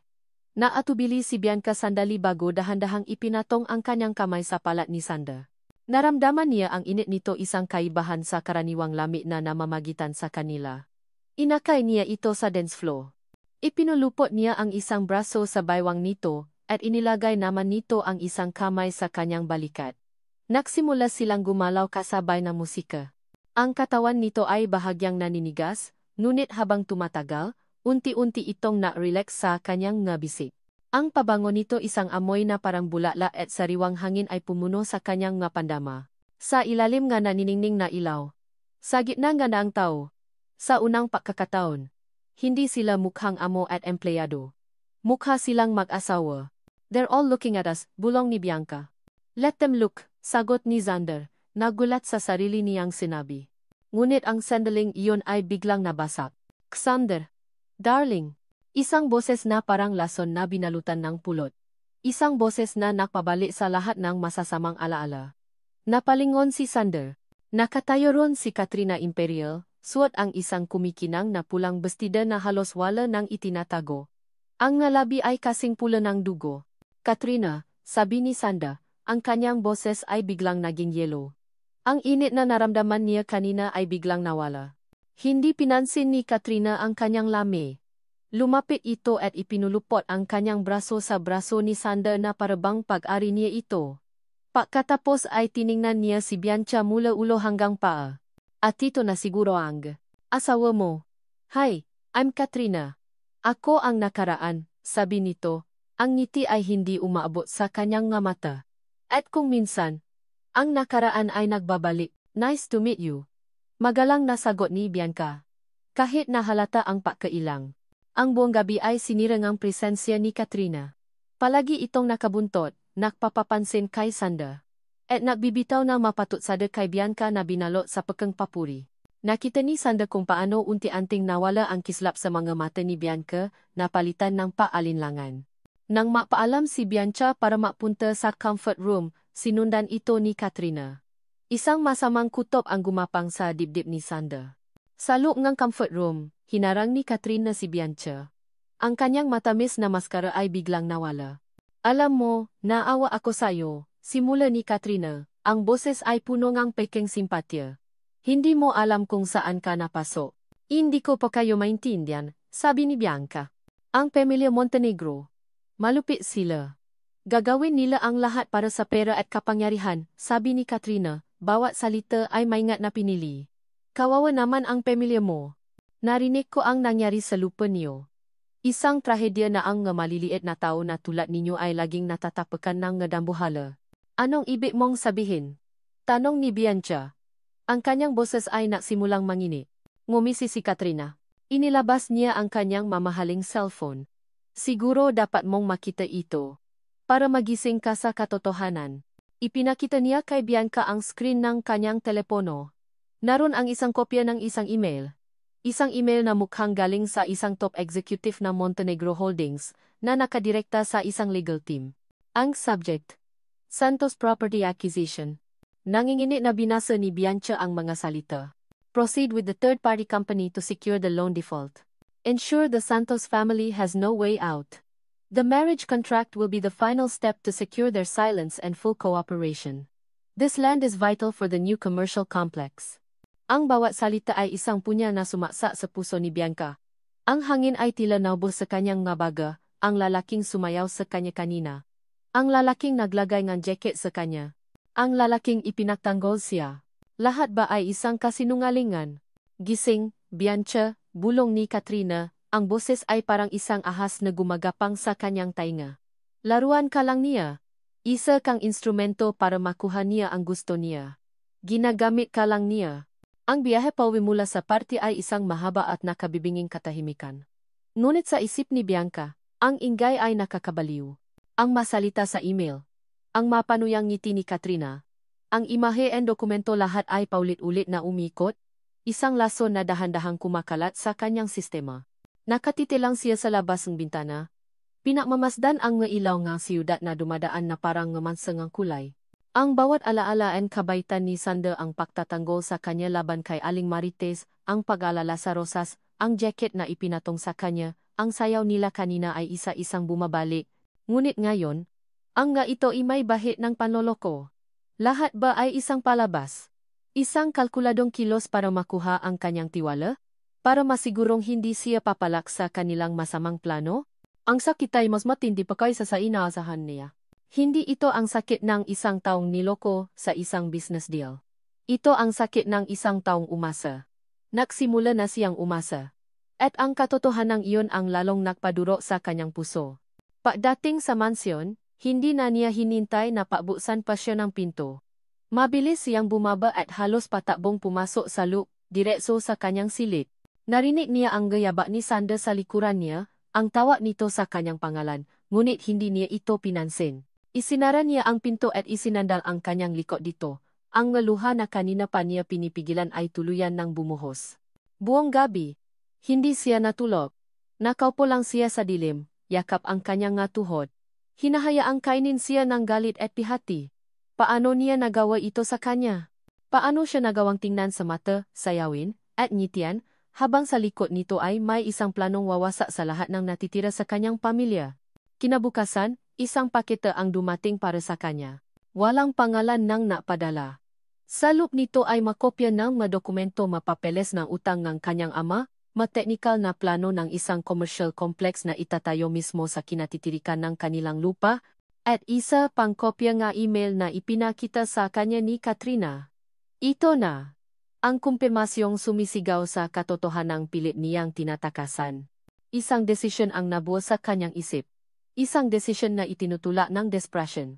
Naatubili si Bianca sandali bago dahan-dahang ipinatong ang kanyang kamay sa palat ni Sander. Naramdaman niya ang init nito, isang kaibahan sa karaniwang lamig na namamagitan sa kanila. Inakay niya ito sa dance floor. Ipinulupot niya ang isang braso sa baywang nito, at inilagay naman nito ang isang kamay sa kanyang balikat. Nagsimula silang gumalaw kasabay ng musika. Ang katawan nito ay bahagyang naninigas, ngunit habang tumatagal, unti-unti itong na-relax sa kanyang ngabisik. Ang pabango nito, isang amoy na parang bulala at sariwang hangin, ay pumuno sa kanyang nga pandama. Sa ilalim nga naniningning na ilaw. Sa gitna nga na ang tao. Sa unang pagkakataon. Hindi sila mukhang amo at empleyado. Mukha silang mag-asawa. They're all looking at us, bulong ni Bianca. Let them look, sagot ni Xander, nagulat sa sarili niyang sinabi. Ngunit ang sandaling iyon ay biglang nabasak. Xander, darling. Isang boses na parang lason na binalutan ng pulot. Isang boses na nakpabalik sa lahat ng masasamang alaala. Napalingon si Xander. Nakatayo ron si Katrina Imperial, suot ang isang kumikinang na pulang bestida na halos wala nang itinatago. Ang ngalabi ay kasing pula ng dugo. Katrina, sabi ni Xander, ang kanyang boses ay biglang naging yelo. Ang init na naramdaman niya kanina ay biglang nawala. Hindi pinansin ni Katrina ang kanyang lami. Lumapit ito at ipinulupot ang kanyang braso sa braso ni Xander na parabang pag-ari niya ito. Pagkatapos ay tiningnan niya si Bianca mula ulo hanggang paa. At ito na siguro ang asawa mo. Hi, I'm Katrina. Ako ang nakaraan, sabi nito. Ang ngiti ay hindi umaabot sa kanyang nga mata. At kung minsan, ang nakaraan ay nagbabalik. Nice to meet you. Magalang na sagot ni Bianca. Kahit nahalata ang pagkailang. Ang buong gabi ay sinirang ang presensya ni Katrina. Palagi itong nakabuntot, nakpapapansin kay Xander. At nagbibitaw na mapatutsada kay Bianca na binalot sa pekeng papuri. Nakita ni Xander kung paano unti-anting nawala ang kislap sa mga mata ni Bianca na palitan ng paalinlangan. Nang mapaalam si Bianca para mapunta sa comfort room, sinundan ito ni Katrina. Isang masamang kutob ang gumapang sa dibdib ni Xander. Sa loob ng comfort room, hinarang ni Katrina si Bianca. Ang kanyang matamis na maskara ay biglang nawala. Alam mo, naawa ako sa'yo, simula ni Katrina, ang boses ay puno ng peking simpatya. Hindi mo alam kung saan ka napasok. Hindi ko pa kayo maintindihan, sabi ni Bianca. Ang pamilya Montenegro. Malupit sila. Gagawin nila ang lahat para sa pera at kapangyarihan, sabi ni Katrina, bawat salita ay maingat na pinili. Kawawa naman ang pamilya mo. Narinig ko ang nangyari sa lupa niyo. Isang trahedya na ang maliliit na tao na tulad ninyo ay laging natatapakan ng dambuhala. Anong ibig mong sabihin? Tanong ni Bianca. Ang kanyang boses ay nagsimulang mangini. Ngumisi si Katrina. Inilabas niya ang kanyang mamahaling cellphone. Siguro dapat mong makita ito. Para magising ka sa katotohanan. Ipinakita niya kay Bianca ang screen ng kanyang telepono. Naroon ang isang kopya ng isang email. Isang email na mukhang galing sa isang top executive ng Montenegro Holdings na nakadirekta sa isang legal team. Ang subject, Santos Property Acquisition. Nanginginit na binasa ni Bianca ang mga salita. Proceed with the third-party company to secure the loan default. Ensure the Santos family has no way out. The marriage contract will be the final step to secure their silence and full cooperation. This land is vital for the new commercial complex. Ang bawat salita ay isang punya na sumaksa sa puso ni Bianca. Ang hangin ay tila naubos sa kanyang ngabaga, ang lalaking sumayaw sa kanya kanina. Ang lalaking naglagay ng jacket sa kanya. Ang lalaking ipinagtanggol siya. Lahat ba ay isang kasinungalingan? Gising, Bianca, bulong ni Katrina, ang boses ay parang isang ahas na gumagapang sa kanyang tainga. Laruan ka lang niya. Isa kang instrumento para makuha niya ang gusto niya. Ginagamit ka lang niya. Ang biyahe pauwi mula sa party ay isang mahaba at nakabibinging katahimikan. Ngunit sa isip ni Bianca, ang ingay ay nakakabaliw. Ang masalita sa email. Ang mapanuyang ngiti ni Katrina. Ang imahe and dokumento lahat ay paulit-ulit na umikot. Isang laso na dahan-dahang kumakalat sa kanyang sistema. Nakatitilang siya sa labas ng bintana. Pinakmamasdan ang ngailaw ng siyudad na dumadaan na parang ngamansang ang kulay. Ang bawat alaala and kabaitan ni Xander ang pagtatanggol sa kanya laban kay Aling Marites, ang pag-alala sa rosas, ang jacket na ipinatong sa kanya, ang sayaw nila kanina ay isa-isang bumabalik. Ngunit ngayon, ang nga ito ay may bahid ng panloloko. Lahat ba ay isang palabas? Isang kalkuladong kilos para makuha ang kanyang tiwala? Para masigurong hindi siya papalak sa kanilang masamang plano? Ang sakit ay mas matindi pa kaysa sa inaasahan niya. Hindi ito ang sakit ng isang taong niloko sa isang business deal. Ito ang sakit ng isang taong umasa. Nagsimula na siyang umasa. At ang katotohanan iyon ang lalong nagpaduro sa kanyang puso. Pagdating sa mansyon, hindi na niya hinintay na pabuksan pa siya ng pinto. Mabilis siyang bumaba at halos patakbong pumasok sa loop, diretso sa kanyang silid. Narinig niya ang gayaba ni Sander sa likuran niya, ang tawag nito sa kanyang pangalan, ngunit hindi niya ito pinansin. Isinara niya ang pinto at isinandal ang kanyang likod dito. Ang luha na kanina pa niya pinipigilan ay tuluyan ng bumuhos. Buong gabi, hindi siya natulog. Nakaupo lang siya sa dilim, yakap ang kanyang nga tuhod. Hinahayaang kainin siya ng galit at pihati. Paano niya nagawa ito sa kanya? Paano siya nagawang tingnan sa mata, sayawin, at ngitian, habang sa likod nito ay may isang planong wawasak sa lahat ng natitira sa kanyang pamilya? Kinabukasan, isang pakete ang dumating para sa kanya. Walang pangalan ng napadala. Sa loob nito ay makopya ng mga dokumento mapapeles ng utang ng kanyang ama, mateknikal na plano ng isang commercial complex na itatayo mismo sa kinatitirikan ng kanilang lupa, at isa pang kopya nga email na ipinakita sa kanya ni Katrina. Ito na ang kumpirmasyong sumisigaw sa katotohanang pilit niyang tinatakasan. Isang desisyon ang nabuo sa kanyang isip. Isang desisyon na itinutulak ng desperation.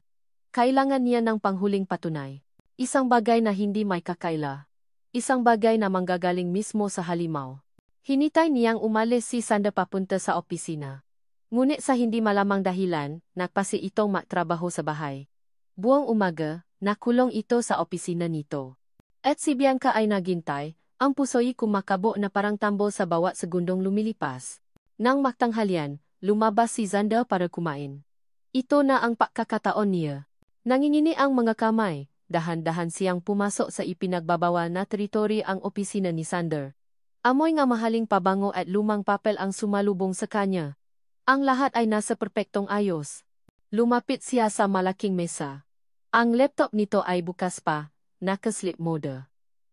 Kailangan niya ng panghuling patunay. Isang bagay na hindi may kakaila. Isang bagay na manggagaling mismo sa halimaw. Hinitay niyang umalis si Sander papunta sa opisina. Ngunit sa hindi malamang dahilan, nagpasi itong magtrabaho sa bahay. Buong umaga, nakulong ito sa opisina nito. At si Bianca ay naghintay, ang puso'y kumakabo na parang tambol sa bawat segundong lumilipas. Nang magtanghalian, lumabas si Sander para kumain. Ito na ang pagkakataon niya. Nangingini ang mga kamay, dahan-dahan siyang pumasok sa ipinagbabawal na teritoryo ang opisina ni Sander. Amoy nga mahaling pabango at lumang papel ang sumalubong sa kanya. Ang lahat ay nasa perpektong ayos. Lumapit siya sa malaking mesa. Ang laptop nito ay bukas pa, naka-sleep mode.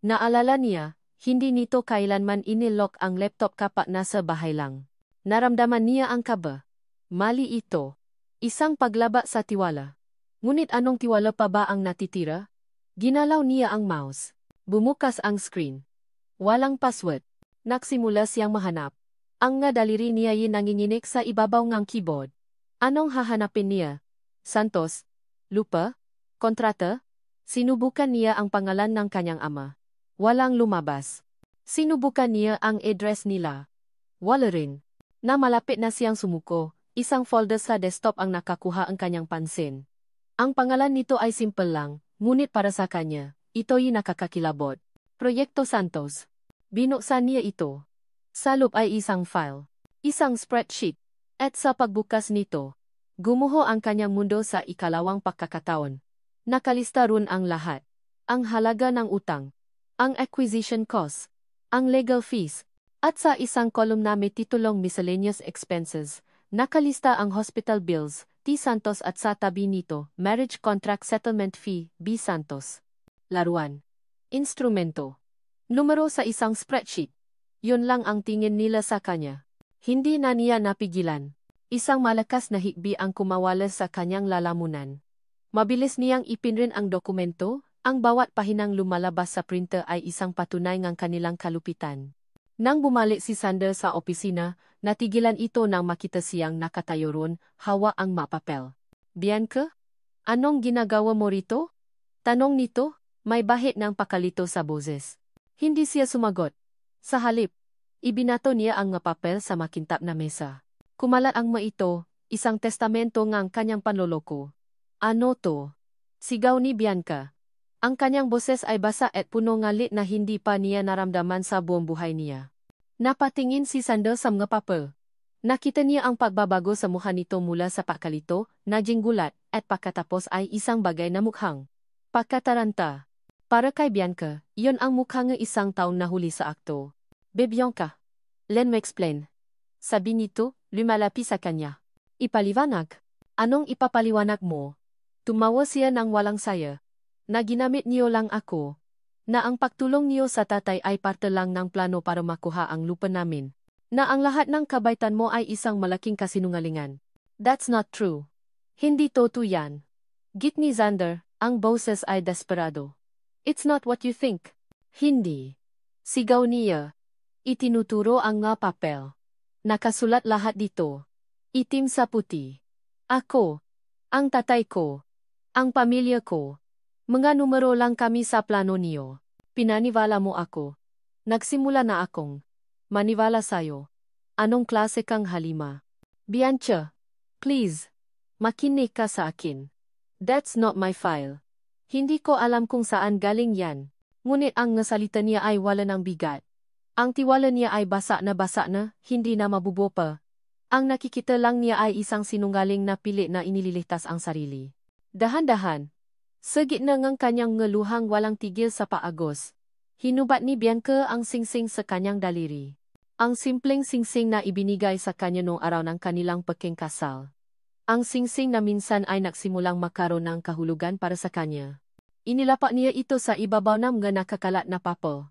Naalala niya, hindi nito kailanman inilock ang laptop kapag nasa bahay lang. Naramdaman niya ang kaba. Mali ito. Isang paglaba sa tiwala. Ngunit anong tiwala pa ba ang natitira? Ginalaw niya ang mouse. Bumukas ang screen. Walang password. Nagsimula siyang mahanap. Ang nga daliri niya ay nanginginig sa ibabaw ng keyboard. Anong hahanapin niya? Santos? Lupa? Kontrata? Sinubukan niya ang pangalan ng kanyang ama. Walang lumabas. Sinubukan niya ang address nila. Wala rin. Na malapit na siyang sumuko, isang folder sa desktop ang nakakuha ang kanyang pansin. Ang pangalan nito ay simple lang, ngunit para sa kanya, ito'y nakakakilabot. Proyekto Santos. Binuksan niya ito. Sa loob ay isang file. Isang spreadsheet. At sa pagbukas nito, gumuho ang kanyang mundo sa ikalawang pagkakataon. Nakalista ron ang lahat. Ang halaga ng utang. Ang acquisition cost. Ang legal fees. At sa isang kolumn na may titulong miscellaneous expenses, nakalista ang hospital bills, T. Santos at sa tabi nito, marriage contract settlement fee, B. Santos. Laruan. Instrumento. Numero sa isang spreadsheet. Yun lang ang tingin nila sa kanya. Hindi na niya napigilan. Isang malakas na hikbi ang kumawala sa kanyang lalamunan. Mabilis niyang ipinrin ang dokumento, ang bawat pahinang lumalabas sa printer ay isang patunay ng kanilang kalupitan. Nang bumalik si Sander sa opisina, natigilan ito nang makita siyang nakatayo ron, hawa ang mapapel. Bianca? Anong ginagawa mo rito? Tanong nito, may bahid ng pakalito sa boses. Hindi siya sumagot. Sa halip, ibinato niya ang papel sa makintab na mesa. Kumalat ang maito, isang testamento ng kanyang panloloko. Ano to? Sigaw ni Bianca. Ang kanyang boses ay basa at puno ngalit na hindi pa niya naramdaman sa buong buhay niya. Napatingin si Sander sa mga papel. Nakita niya ang pagbabago sa mukha nito mula sa pakalito, naging gulat, at pagkatapos ay isang bagay na mukhang pagkataranta. Para kay Bianca, iyon ang mukha ng isang taong nahuli sa akto. Bianca. Let me explain. Sabi nito, lumalapi sa kanya. Ipaliwanag. Anong ipapaliwanag mo? Tumawa siya ng walang saya. Na ginamit niyo lang ako. Na ang pagtulong niyo sa tatay ay parte lang ng plano para makuha ang lupa namin. Na ang lahat ng kabaitan mo ay isang malaking kasinungalingan. That's not true. Hindi totoo yan. Git ni Sander, ang boses ay desperado. It's not what you think. Hindi. Sigaw niya. Itinuturo ang nga papel. Nakasulat lahat dito. Itim sa puti. Ako. Ang tatay ko. Ang pamilya ko. Mga numero lang kami sa plano niyo. Pinaniwala mo ako. Nagsimula na akong Maniwala sayo. Anong klase kang halima? Bianca, please. Makinig ka sa akin. That's not my file. Hindi ko alam kung saan galing yan. Ngunit ang nasalita niya ay wala ng bigat. Ang tiwala niya ay basa na, hindi na mabubo pa. Ang nakikita lang niya ay isang sinungaling na pilit na inililigtas ang sarili. Dahan-dahan. Sa gitna ng kanyang ngeluhang walang tigil sa paagos, hinubat ni Bianca ang singsing sa kanyang daliri. Ang simpleng singsing na ibinigay sa kanya noong araw ng kanilang pagkikasal. Ang singsing na minsan ay nagsimulang makaroon ng kahulugan para sa kanya. Inilapak niya ito sa ibabaw ng mga nakakalat na papel.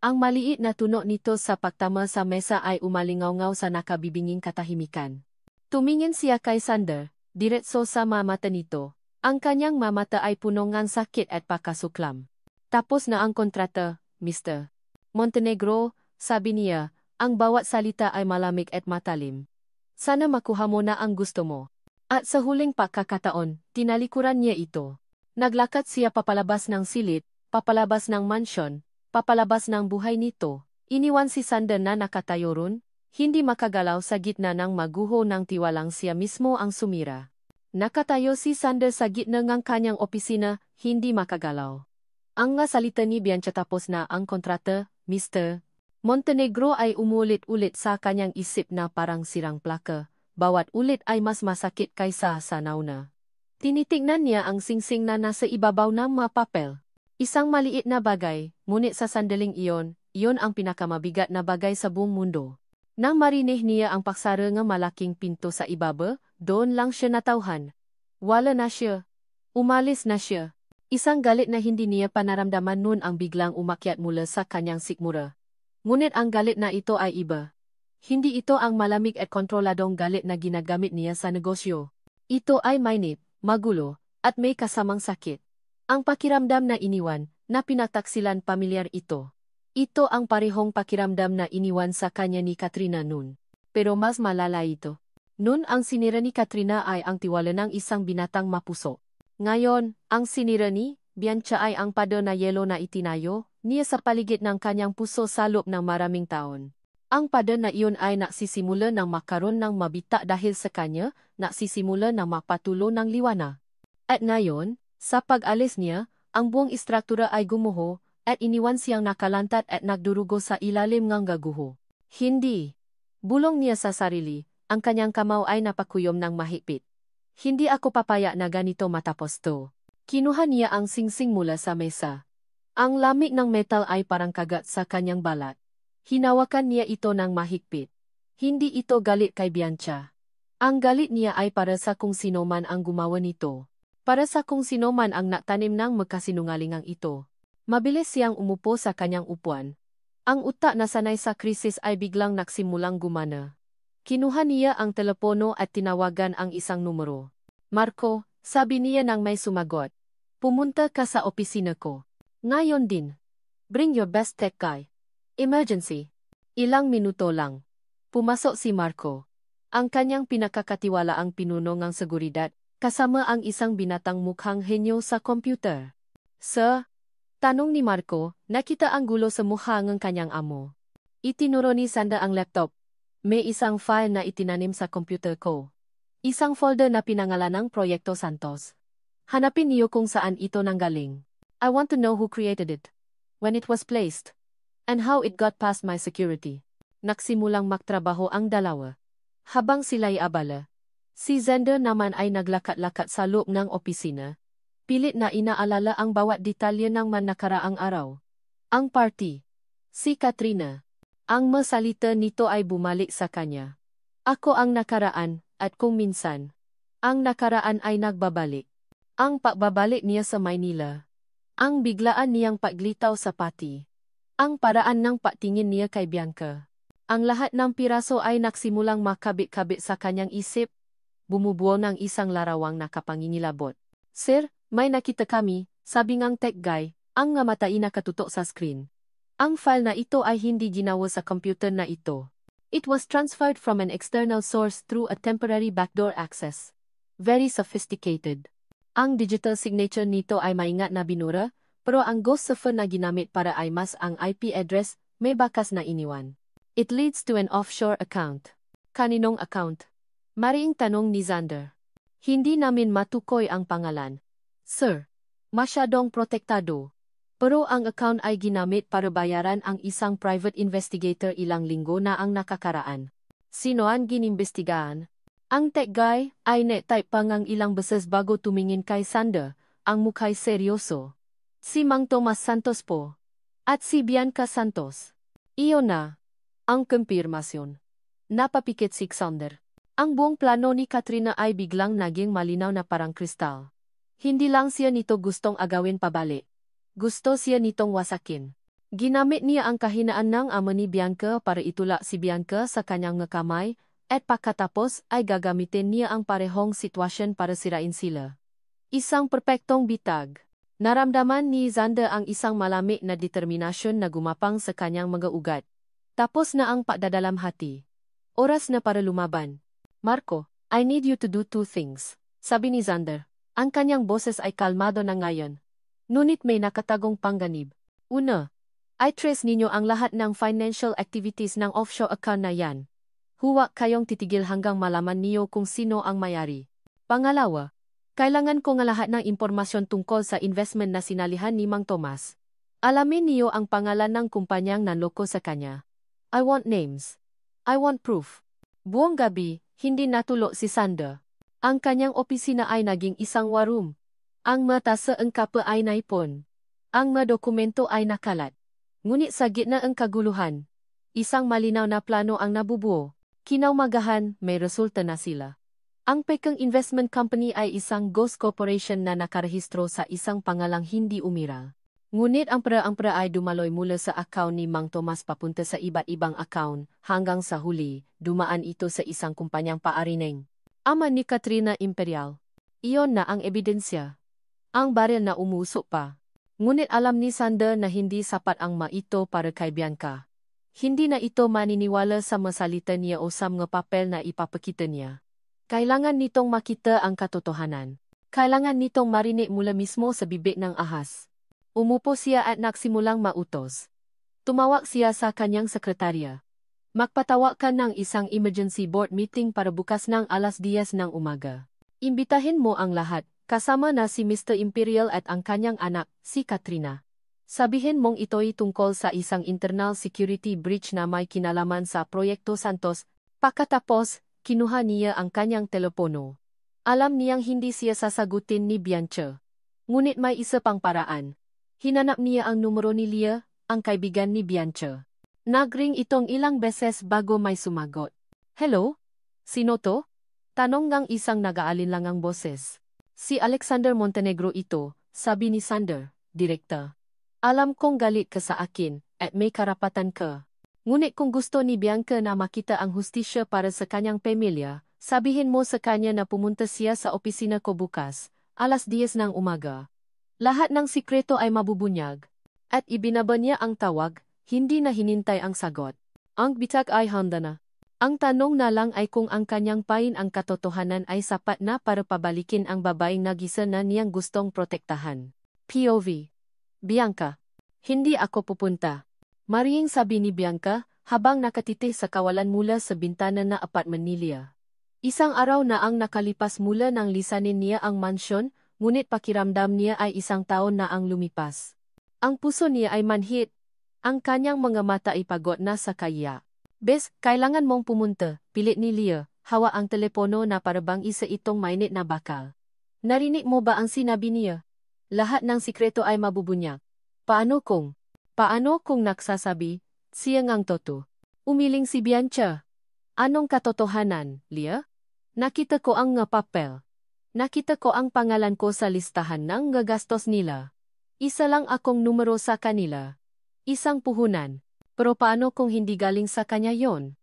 Ang maliit na tunog nito sa pagtama sa mesa ay umalingaw-ngaw sa nakabibinging katahimikan. Tumingin siya kay Sander, diretso sa mamata nito. Ang kanyang mamata ay puno ng sakit at pakasuklam. Tapos na ang kontrata, Mr. Montenegro, sabi niya, ang bawat salita ay malamig at matalim. Sana makuha mo na ang gusto mo. At sa huling pagkakataon, tinalikuran niya ito. Naglakad siya papalabas ng silid, papalabas ng mansyon, papalabas ng buhay nito. Iniwan si Sander na nakatayo ron, hindi makagalaw sa gitna ng maguho ng tiwalang siya mismo ang sumira. Nakatayo si Sander sa gitna ng kanyang opisina, hindi makagalaw. Ang nasalita ni Bianca tapos na ang kontrata, Mr. Montenegro ay umulit-ulit sa kanyang isip na parang sirang plaka. Bawat ulit ay mas masakit kaysa sa nauna. Tinitingnan niya ang singsing na nasa ibabaw ng mga papel. Isang maliit na bagay, ngunit sa sandaling iyon ang pinakamabigat na bagay sa buong mundo. Nang marinig niya ang paksara ng malaking pinto sa ibaba, doon lang siya natauhan. Wala na siya. Umalis na siya. Isang galit na hindi niya panaramdaman noon ang biglang umakyat mula sa kanyang sikmura. Ngunit ang galit na ito ay iba. Hindi ito ang malamig at kontroladong galit na ginagamit niya sa negosyo. Ito ay mainit, magulo, at may kasamang sakit. Ang pakiramdam na iniwan, na pinataksilan pamilyar ito. Ito ang parehong pakiramdam na iniwan sa kanya ni Katrina noon. Pero mas malala ito. Noon ang sinira ni Katrina ay ang tiwala ng isang binatang mapuso. Ngayon, ang sinira ni Bianca ay ang pader na yelo na itinayo niya sa paligid ng kanyang puso sa loob ng maraming taon. Ang pader na iyon ay nagsisimula ng makaroon ng mabita dahil sa kanya, nagsisimula ng mapatulo ng liwana. At ngayon, sa pag-alis niya, ang buong istruktura ay gumuho, at iniwan siyang nakalantat at nagdurugo sa ilalim ng gaguho. Hindi. Bulong niya sa sarili, ang kanyang kamao ay napakuyom ng mahigpit. Hindi ako papaya na ganito matapos to. Kinuha niya ang singsing mula sa mesa. Ang lamig ng metal ay parang kagat sa kanyang balat. Hinawakan niya ito ng mahigpit. Hindi ito galit kay Bianca. Ang galit niya ay para sa kung sino man ang gumawa nito. Para sa kung sino man ang nagtanim ng magkasinungalingang ito. Mabilis siyang umupo sa kanyang upuan. Ang utak na sanay sa krisis ay biglang nagsimulang gumana. Kinuha niya ang telepono at tinawagan ang isang numero. Marco, sabi niya nang may sumagot. Pumunta ka sa opisina ko. Ngayon din. Bring your best tech guy. Emergency. Ilang minuto lang. Pumasok si Marco. Ang kanyang pinakakatiwalaang pinuno ng seguridad, kasama ang isang binatang mukhang henyo sa computer. Sir? Tanong ni Marco, nakita ang gulo sa mukha ng kanyang amo. Itinuro ni Sander ang laptop. May isang file na itinanim sa computer ko. Isang folder na pinangalan ng Proyekto Santos. Hanapin niyo kung saan ito nanggaling. I want to know who created it. When it was placed. And how it got past my security. Nagsimulang magtrabaho ang dalawa. Habang sila'y abala. Si Sander naman ay naglakad-lakad sa loob ng opisina. Pilit na inaalala ang bawat detalye ng nakaraang araw. Ang party. Si Katrina. Ang masalita nito ay bumalik sa kanya. Ako ang nakaraan, at kung minsan, ang nakaraan ay nagbabalik. Ang pagbabalik niya sa Maynila. Ang biglaan niyang paglitaw sa pati. Ang paraan ng patingin niya kay Bianca. Ang lahat ng piraso ay nagsimulang makabit-kabit sa kanyang isip. Bumubuo ng isang larawang nakapangingilabot. Sir, may nakita kami, sabi ngang tech guy, ang nga mata nakatutok sa screen. Ang file na ito ay hindi ginawa sa computer na ito. It was transferred from an external source through a temporary backdoor access. Very sophisticated. Ang digital signature nito ay maingat na binura, pero ang ghost cipher na ginamit para ay mas ang IP address, may bakas na iniwan. It leads to an offshore account. Kaninong account? Mariing tanong ni Xander. Hindi namin matukoy ang pangalan. Sir, masyadong protektado. Pero ang account ay ginamit para bayaran ang isang private investigator ilang linggo na ang nakakaraan. Sino ang ginimbestigahan? Ang tech guy ay net-type pa ngang ilang beses bago tumingin kay Xander, ang mukha'y seryoso. Si Mang Tomas Santos po. At si Bianca Santos. Iyon na. Ang kumpirmasyon. Napapikit si Xander. Ang buong plano ni Katrina ay biglang naging malinaw na parang kristal. Hindi lang siya nito gustong agawin pabalik. Gusto siya nitong wasakin. Ginamit niya ang kahinaan ng ama ni Bianca para itulak si Bianca sa kanyang kamay, at pagkatapos ay gagamitin niya ang parehong sitwasyon para sirain sila. Isang perpektong bitag. Naramdaman ni Xander ang isang malamig na determinasyon na gumapang sa kanyang mga ugat. Tapos na ang pagdadalamhati. Oras na para lumaban. Marco, I need you to do two things. Sabi ni Xander. Ang kanyang boses ay kalmado na ngayon. Ngunit may nakatagong pangganib. Una, I trace ninyo ang lahat ng financial activities ng offshore account na yan. Huwag kayong titigil hanggang malaman niyo kung sino ang mayari. Pangalawa, kailangan ko nga lahat ng impormasyon tungkol sa investment na sinalihan ni Mang Tomas. Alamin niyo ang pangalan ng kumpanyang nanloko sa kanya. I want names. I want proof. Buong gabi, hindi natulo si Xander. Ang kanyang opisina ay naging isang warum. Ang mata sa engkapa ay naipon. Ang mga dokumento ay nakalat. Ngunit sa gitna ng kaguluhan, isang malinaw na plano ang nabubuo. Kinaumagahan, may resulta na sila. Ang pekeng investment company ay isang ghost corporation na nakarehistro sa isang pangalang hindi umiral. Ngunit ang pra ay dumaloy mula sa account ni Mang Tomas papunta sa iba't ibang account, hanggang sa huli, dumaan ito sa isang kumpanyang paarining. Ama ni Katrina Imperial. Iyon na ang ebidensya. Ang baril na umuso pa. Ngunit alam ni Xander na hindi sapat ang maito para kay Bianca. Hindi na ito maniniwala sa masalita niya o sa mga papel na ipapakita niya. Kailangan nitong makita ang katotohanan. Kailangan nitong marinig mula mismo sa bibig ng ahas. Umupo siya at nagsimulang mautos. Tumawag siya sa kanyang sekretarya. Magpatawag ka ng isang emergency board meeting para bukas ng 10:00 ng umaga. Imbitahin mo ang lahat, kasama na si Mr. Imperial at ang kanyang anak, si Katrina. Sabihin mong ito'y tungkol sa isang internal security breach na may kinalaman sa Proyekto Santos. Pagkatapos, kinuha niya ang kanyang telepono. Alam niyang hindi siya sasagutin ni Bianca. Ngunit may isa pang paraan. Hinanap niya ang numero ni Leah, ang kaibigan ni Bianca. Nagring itong ilang beses bago may sumagot. Hello? Sino to? Tanong ng isang nag-aalinlangang boses. Si Alexander Montenegro ito, sabi ni Xander, direkta. Alam kong galit ka sa akin, at may karapatan ka. Ngunit kung gusto ni Bianca na makita ang hustisya para sa kanyang pamilya, sabihin mo sa kanya na pumunta siya sa opisina ko bukas, 10:00 ng umaga. Lahat ng sikreto ay mabubunyag. At ibinaba niya ang tawag, hindi na hinintay ang sagot. Ang bitag ay handa na. Ang tanong na lang ay kung ang kanyang pain ang katotohanan ay sapat na para pabalikin ang babaeng nagisa na niyang gustong protektahan. POV. Bianca. Hindi ako pupunta. Mariing sabi ni Bianca, habang nakatiti sa kawalan mula sa bintana na apartment ni Leah. Isang araw na ang nakalipas mula nang lisanin niya ang mansyon, ngunit pakiramdam niya ay isang taon na ang lumipas. Ang puso niya ay manhit. Ang kanyang mga mata ay pagod na sa kaya. Bes, kailangan mong pumunta, pilit ni Leah, hawa ang telepono na parabang isa itong mainit na bakal. Narinig mo ba ang sinabi niya? Lahat ng sikreto ay mabubunyag. Paano kung nagsasabi, siya ngang toto? Umiling si Bianca. Anong katotohanan, Leah? Nakita ko ang nga papel. Nakita ko ang pangalan ko sa listahan ng gagastos nila. Isa lang akong numero sa kanila. Isang puhunan. Pero paano kung hindi galing sa kanya yon?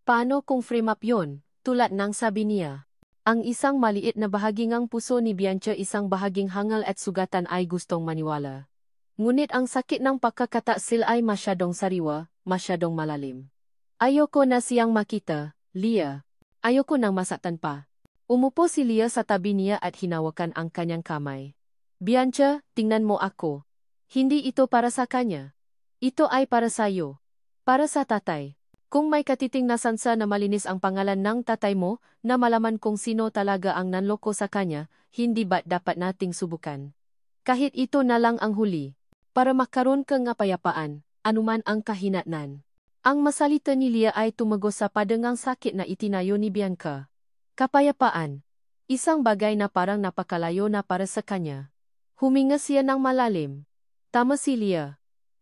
Paano kung frame up yon, tulad ng sabi niya? Ang isang maliit na bahaging ang puso ni Bianca isang bahaging hangal at sugatan ay gustong maniwala. Ngunit ang sakit ng pagkakataksil ay masyadong sariwa, masyadong malalim. Ayoko na siyang makita, Leah. Ayoko nang masaktan pa. Umupo si Leah sa tabi niya at hinawakan ang kanyang kamay. Bianca, tingnan mo ako. Hindi ito para sa kanya. Ito ay para sayo. Para sa tatay. Kung may katiting na sansa na malinis ang pangalan ng tatay mo, na malaman kung sino talaga ang nanloko sa kanya, hindi ba't dapat nating subukan? Kahit ito na lang ang huli. Para makaroon ka nga payapaan, anuman ang kahinatnan. Ang masalita ni Leah ay tumagos sa padangang sakit na itinayo ni Bianca. Kapayapaan. Isang bagay na parang napakalayo na para sa kanya. Huminga siya ng malalim. Tama si Leah.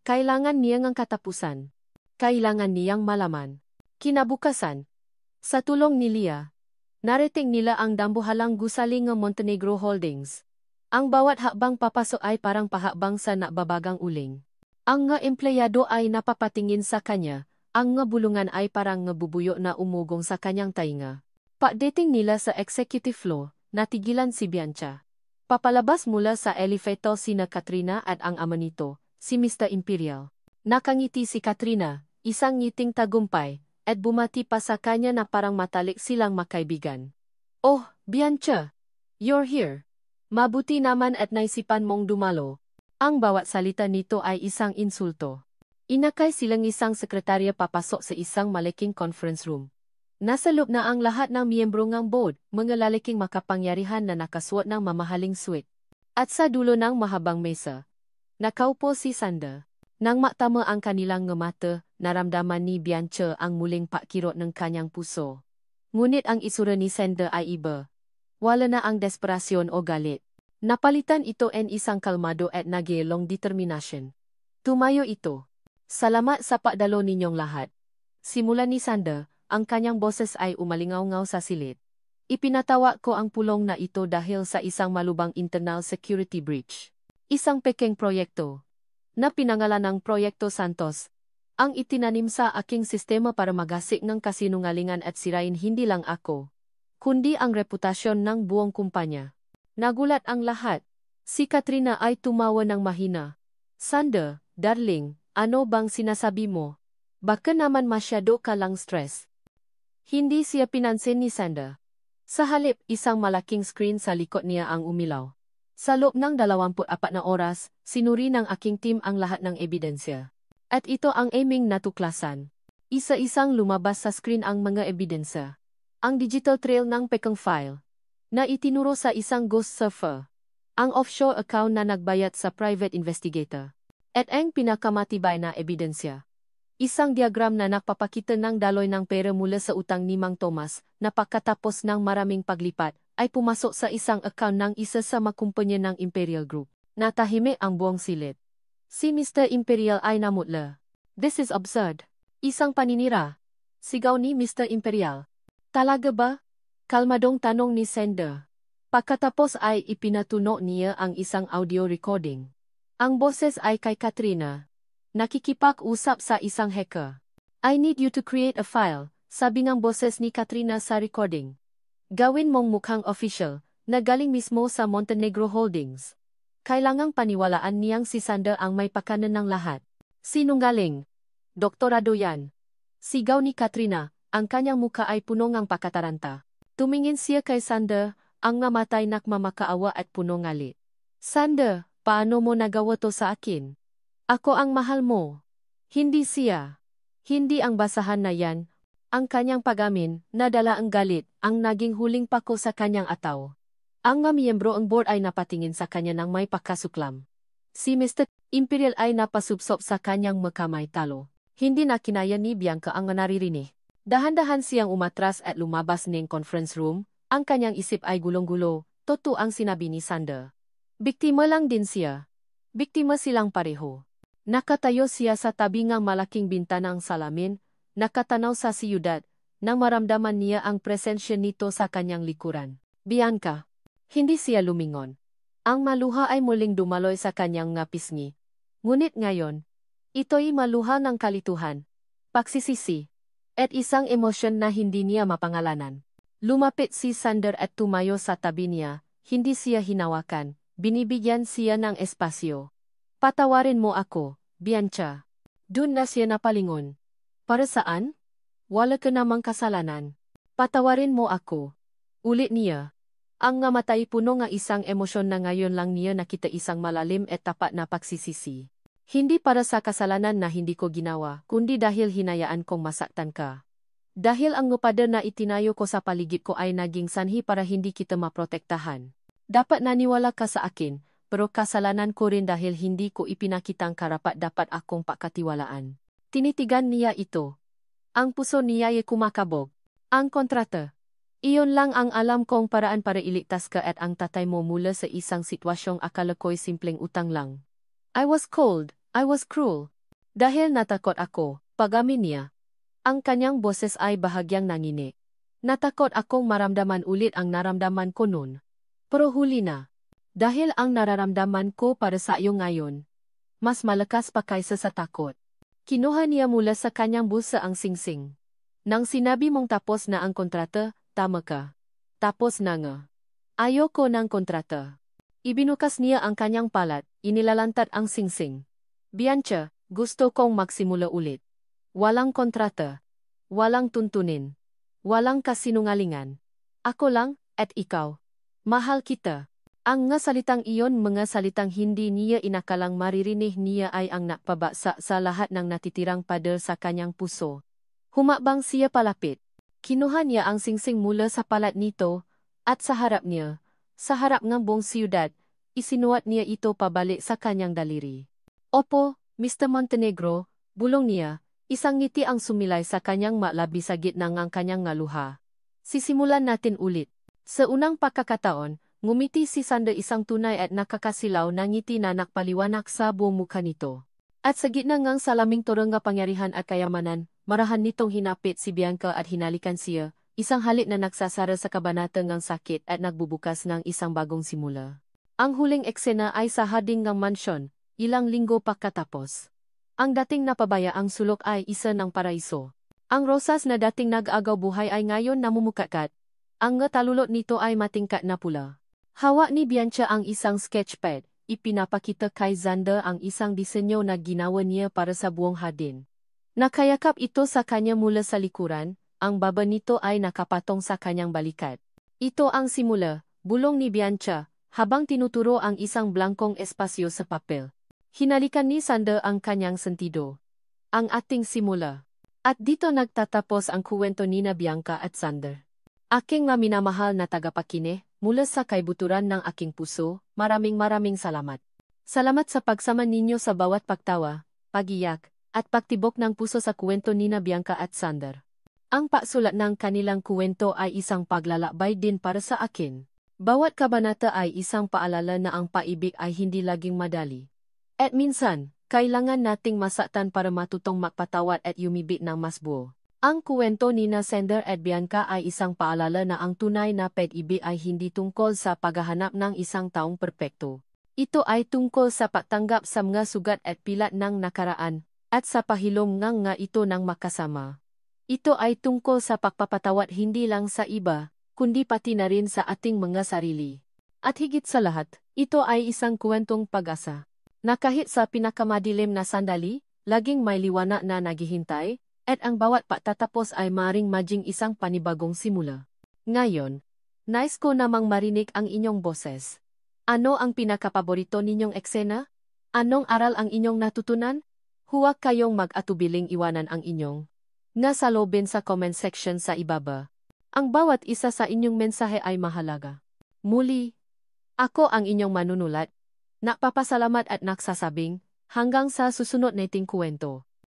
Kailangan niya ng katapusan. Kailangan niyang malaman. Kinabukasan. Sa tulong ni Leah, narating nila ang dambuhalang gusali ng Montenegro Holdings. Ang bawat hakbang papasok ay parang pahakbang sa nababagang uling. Ang nga empleyado ay napapatingin sa kanya, ang nga bulungan ay parang nabubuyo na umugong sa kanyang tainga. Pagdating nila sa executive floor, natigilan si Bianca. Papalabas mula sa elevator sina Katrina at ang ama nito, si Mr. Imperial. Nakangiti si Katrina, isang ngiting tagumpay, at bumati pa sa kanya na parang matalik silang makaibigan. Oh, Bianca! You're here. Mabuti naman at naisipan mong dumalo. Ang bawat salita nito ay isang insulto. Inakay silang isang sekretarya papasok sa isang malaking conference room. Nasa loob na ang lahat ng miyembro ng board, mga lalaking makapangyarihan na nakasuot ng mamahaling suit. At sa dulo ng mahabang mesa, nakaupo si Sander. Nang matama ang kanilang mata, naramdaman ni Bianca ang muling pakirot ng kanyang puso. Ngunit ang isura ni Sander ay iba. Wala na ang desperasyon o galit. Napalitan ito en isang kalmado at nagilong determinasyon. Tumayo ito. Salamat sa pagdalo ninyong lahat. Simula ni Sander, ang kanyang boses ay umalingaw-ngaw sa silid. Ipinatawa ko ang pulong na ito dahil sa isang malubang internal security breach. Isang peking proyekto na pinangalan ng Proyekto Santos, ang itinanim sa aking sistema para magasik ng kasinungalingan at sirain hindi lang ako, kundi ang reputasyon ng buong kumpanya. Nagulat ang lahat. Si Katrina ay tumawa ng mahina. Sander, darling, ano bang sinasabi mo? Baka naman masyado ka lang stress. Hindi siya pinansin ni Sander. Sa halip, isang malaking screen sa likod niya ang umilaw. Sa loob ng 24 na oras, sinuri ng aking team ang lahat ng ebidensya. At ito ang aming natuklasan. Isa-isang lumabas sa screen ang mga ebidensya. Ang digital trail ng pekeng file na itinuro sa isang ghost server. Ang offshore account na nagbayad sa private investigator. At ang pinakamatibay na ebidensya. Isang diagram na nagpapakita ng daloy ng pera mula sa utang ni Mang Tomas na pagkatapos ng maraming paglipat, ay pumasok sa isang account ng isa sa makumpanya ng Imperial Group. Natahimik ang buong silid. Si Mr. Imperial ay namutla. This is absurd. Isang paninira. Sigaw ni Mr. Imperial. Talaga ba? Kalmadong tanong ni Sander. Pagkatapos ay ipinatuno niya ang isang audio recording. Ang boses ay kay Katrina. Nakikipag-usap sa isang hacker. I need you to create a file, sabi ng boses ni Katrina sa recording. Gawin mong mukhang official, na galing mismo sa Montenegro Holdings. Kailangang paniwalaan niyang si Sander ang may pakanan ng lahat. Sinungaling. Doktorado yan. Sigaw ni Katrina, ang kanyang muka ay puno ng pakataranta. Tumingin siya kay Sander, ang namatay nakmamakaawa at puno ngalit. Sander, paano mo nagawa to sa akin? Ako ang mahal mo. Hindi siya. Hindi ang basahan na yan. Ang kanyang pagamin, nadala ang galit, ang naging huling pako sa kanyang ataw. Ang mga miyembro ang board ay napatingin sa kanya ng may pakasuklam. Si Mr. Imperial ay napasubsob sa kanyang makamay talo. Hindi na kinaya ni Bianca ang naririnig. Dahan-dahan siyang umatras at lumabas ng conference room, ang kanyang isip ay gulong-gulo, totoo ang sinabi ni Sander. Biktima lang din siya. Biktima silang pareho. Nakatayo siya sa tabi ng malaking bintanang salamin, nakatanaw sa siyudad, nang maramdaman niya ang presensya nito sa kanyang likuran. Bianca. Hindi siya lumingon. Ang maluha ay muling dumaloy sa kanyang ngapisngi. Ngunit ngayon, ito'y maluha ng kalituhan, pagsisisi, at isang emosyon na hindi niya mapangalanan. Lumapit si Sander at tumayo sa tabi niya, hindi siya hinawakan, binibigyan siya ng espasyo. Patawarin mo ako, Bianca. Dun na siya napalingon. Para saan? Wala ka namang kasalanan. Patawarin mo ako. Ulit niya. Ang ngamatay puno nga isang emosyon na ngayon lang niya nakita isang malalim at tapat na pagsisisi. Hindi para sa kasalanan na hindi ko ginawa, kundi dahil hinayaan kong masaktan ka. Dahil ang ngupada na itinayo ko sa paligid ko ay naging sanhi para hindi kita maprotektahan. Dapat naniwala ka sa akin, pero kasalanan ko rin dahil hindi ko ipinakitang karapat dapat akong pakatiwalaan. Tinitigan niya ito. Ang puso niya ay kumakabog. Ang kontrata. Iyon lang ang alam kong paraan para iligtas ka at ang tatay mo mula sa isang sitwasyong akala ko'y simpleng utang lang. I was cold, I was cruel. Dahil natakot ako, pag-amin niya. Ang kanyang boses ay bahagyang nangini. Natakot akong maramdaman ulit ang naramdaman ko noon. Pero huli na. Dahil ang nararamdaman ko para sa iyo ngayon, mas malakas pa kaysa sa takot. Kinuha niya mula sa kanyang bulsa ang singsing. Nang sinabi mong tapos na ang kontrata, tama ka. Tapos na nga. Ayoko ng kontrata. Ibinukas niya ang kanyang palat, inilalantad ang singsing. Bianca, gusto kong magsimula ulit. Walang kontrata. Walang tuntunin. Walang kasinungalingan. Ako lang, at ikaw. Mahal kita. Ang nga salitang iyon mga salitang hindi niya inakalang maririnig niya ay ang nakpabasa sa lahat ng natitirang pader sa kanyang puso. Humabang siya palapit. Kinuha niya ang singsing mula sa palat nito, at sa harap niya, sa harap ng buong siyudad, isinuwat niya ito pabalik sa kanyang daliri. Opo, Mr. Montenegro, bulong niya, isang ngiti ang sumilay sa kanyang malabi sa gitna ng kanyang ngaluha. Sisimulan natin ulit. Sa unang pagkakataon, ngumiti si Sander isang tunay at nakakasilaw na ngiti na nakpaliwanag sa buong mukha nito. At sa gitna ng salaming turang pangyarihan at kayamanan, marahan nitong hinapit si Bianca at hinalikan siya, isang halik na nagsasara sa kabanatang ng sakit at nagbubukas ng isang bagong simula. Ang huling eksena ay sa harding ng mansyon, ilang linggo pagkatapos. Ang dating napabayaang sulok ay isa ng paraiso. Ang rosas na dating nag-agaw buhay ay ngayon namumukakat. Ang talulot nito ay matingkat na pula. Hawak ni Bianca ang isang sketchpad. Ipinapakita kay Xander ang isang disenyo na ginawa niya para sa buong hardin. Nakayakap ito sa kanya mula sa likuran, ang baba nito ay nakapatong sa kanyang balikat. Ito ang simula, bulong ni Bianca, habang tinuturo ang isang blangkong espasyo sa papel. Hinalikan ni Xander ang kanyang sentido. Ang ating simula. At dito nagtatapos ang kuwento ni Bianca at Xander. Aking minamahal na tagapakinig, mula sa kaibuturan ng aking puso, maraming salamat. Salamat sa pagsama ninyo sa bawat pagtawa, pagiyak, at pagtibok ng puso sa kuwento ni Bianca at Xander. Ang pagsulat ng kanilang kuwento ay isang paglalakbay din para sa akin. Bawat kabanata ay isang paalala na ang paibig ay hindi laging madali. At minsan, kailangan nating masaktan para matutong magpatawad at yumibit ng mas buo. Ang kuwento ni Xander at Bianca ay isang paalala na ang tunay na pag-ibig ay hindi tungkol sa paghahanap ng isang taong perpekto. Ito ay tungkol sa pagtanggap sa mga sugat at pilat ng nakaraan, at sa pahilom nga ito ng makasama. Ito ay tungkol sa pagpapatawad hindi lang sa iba, kundi pati na rin sa ating mga sarili. At higit sa lahat, ito ay isang kwentong pag-asa. Na kahit sa pinakamadilim na sandali, laging may liwanag na naghihintay, at ang bawat pagtatapos ay maring maging isang panibagong simula. Ngayon, nais ko namang marinig ang inyong boses. Ano ang pinakapaborito ninyong eksena? Anong aral ang inyong natutunan? Huwag kayong mag-atubiling iwanan ang inyong nga salobin sa comment section sa ibaba. Ang bawat isa sa inyong mensahe ay mahalaga. Muli, ako ang inyong manunulat. Napapasalamat at nagsasabing, hanggang sa susunod nating kwento.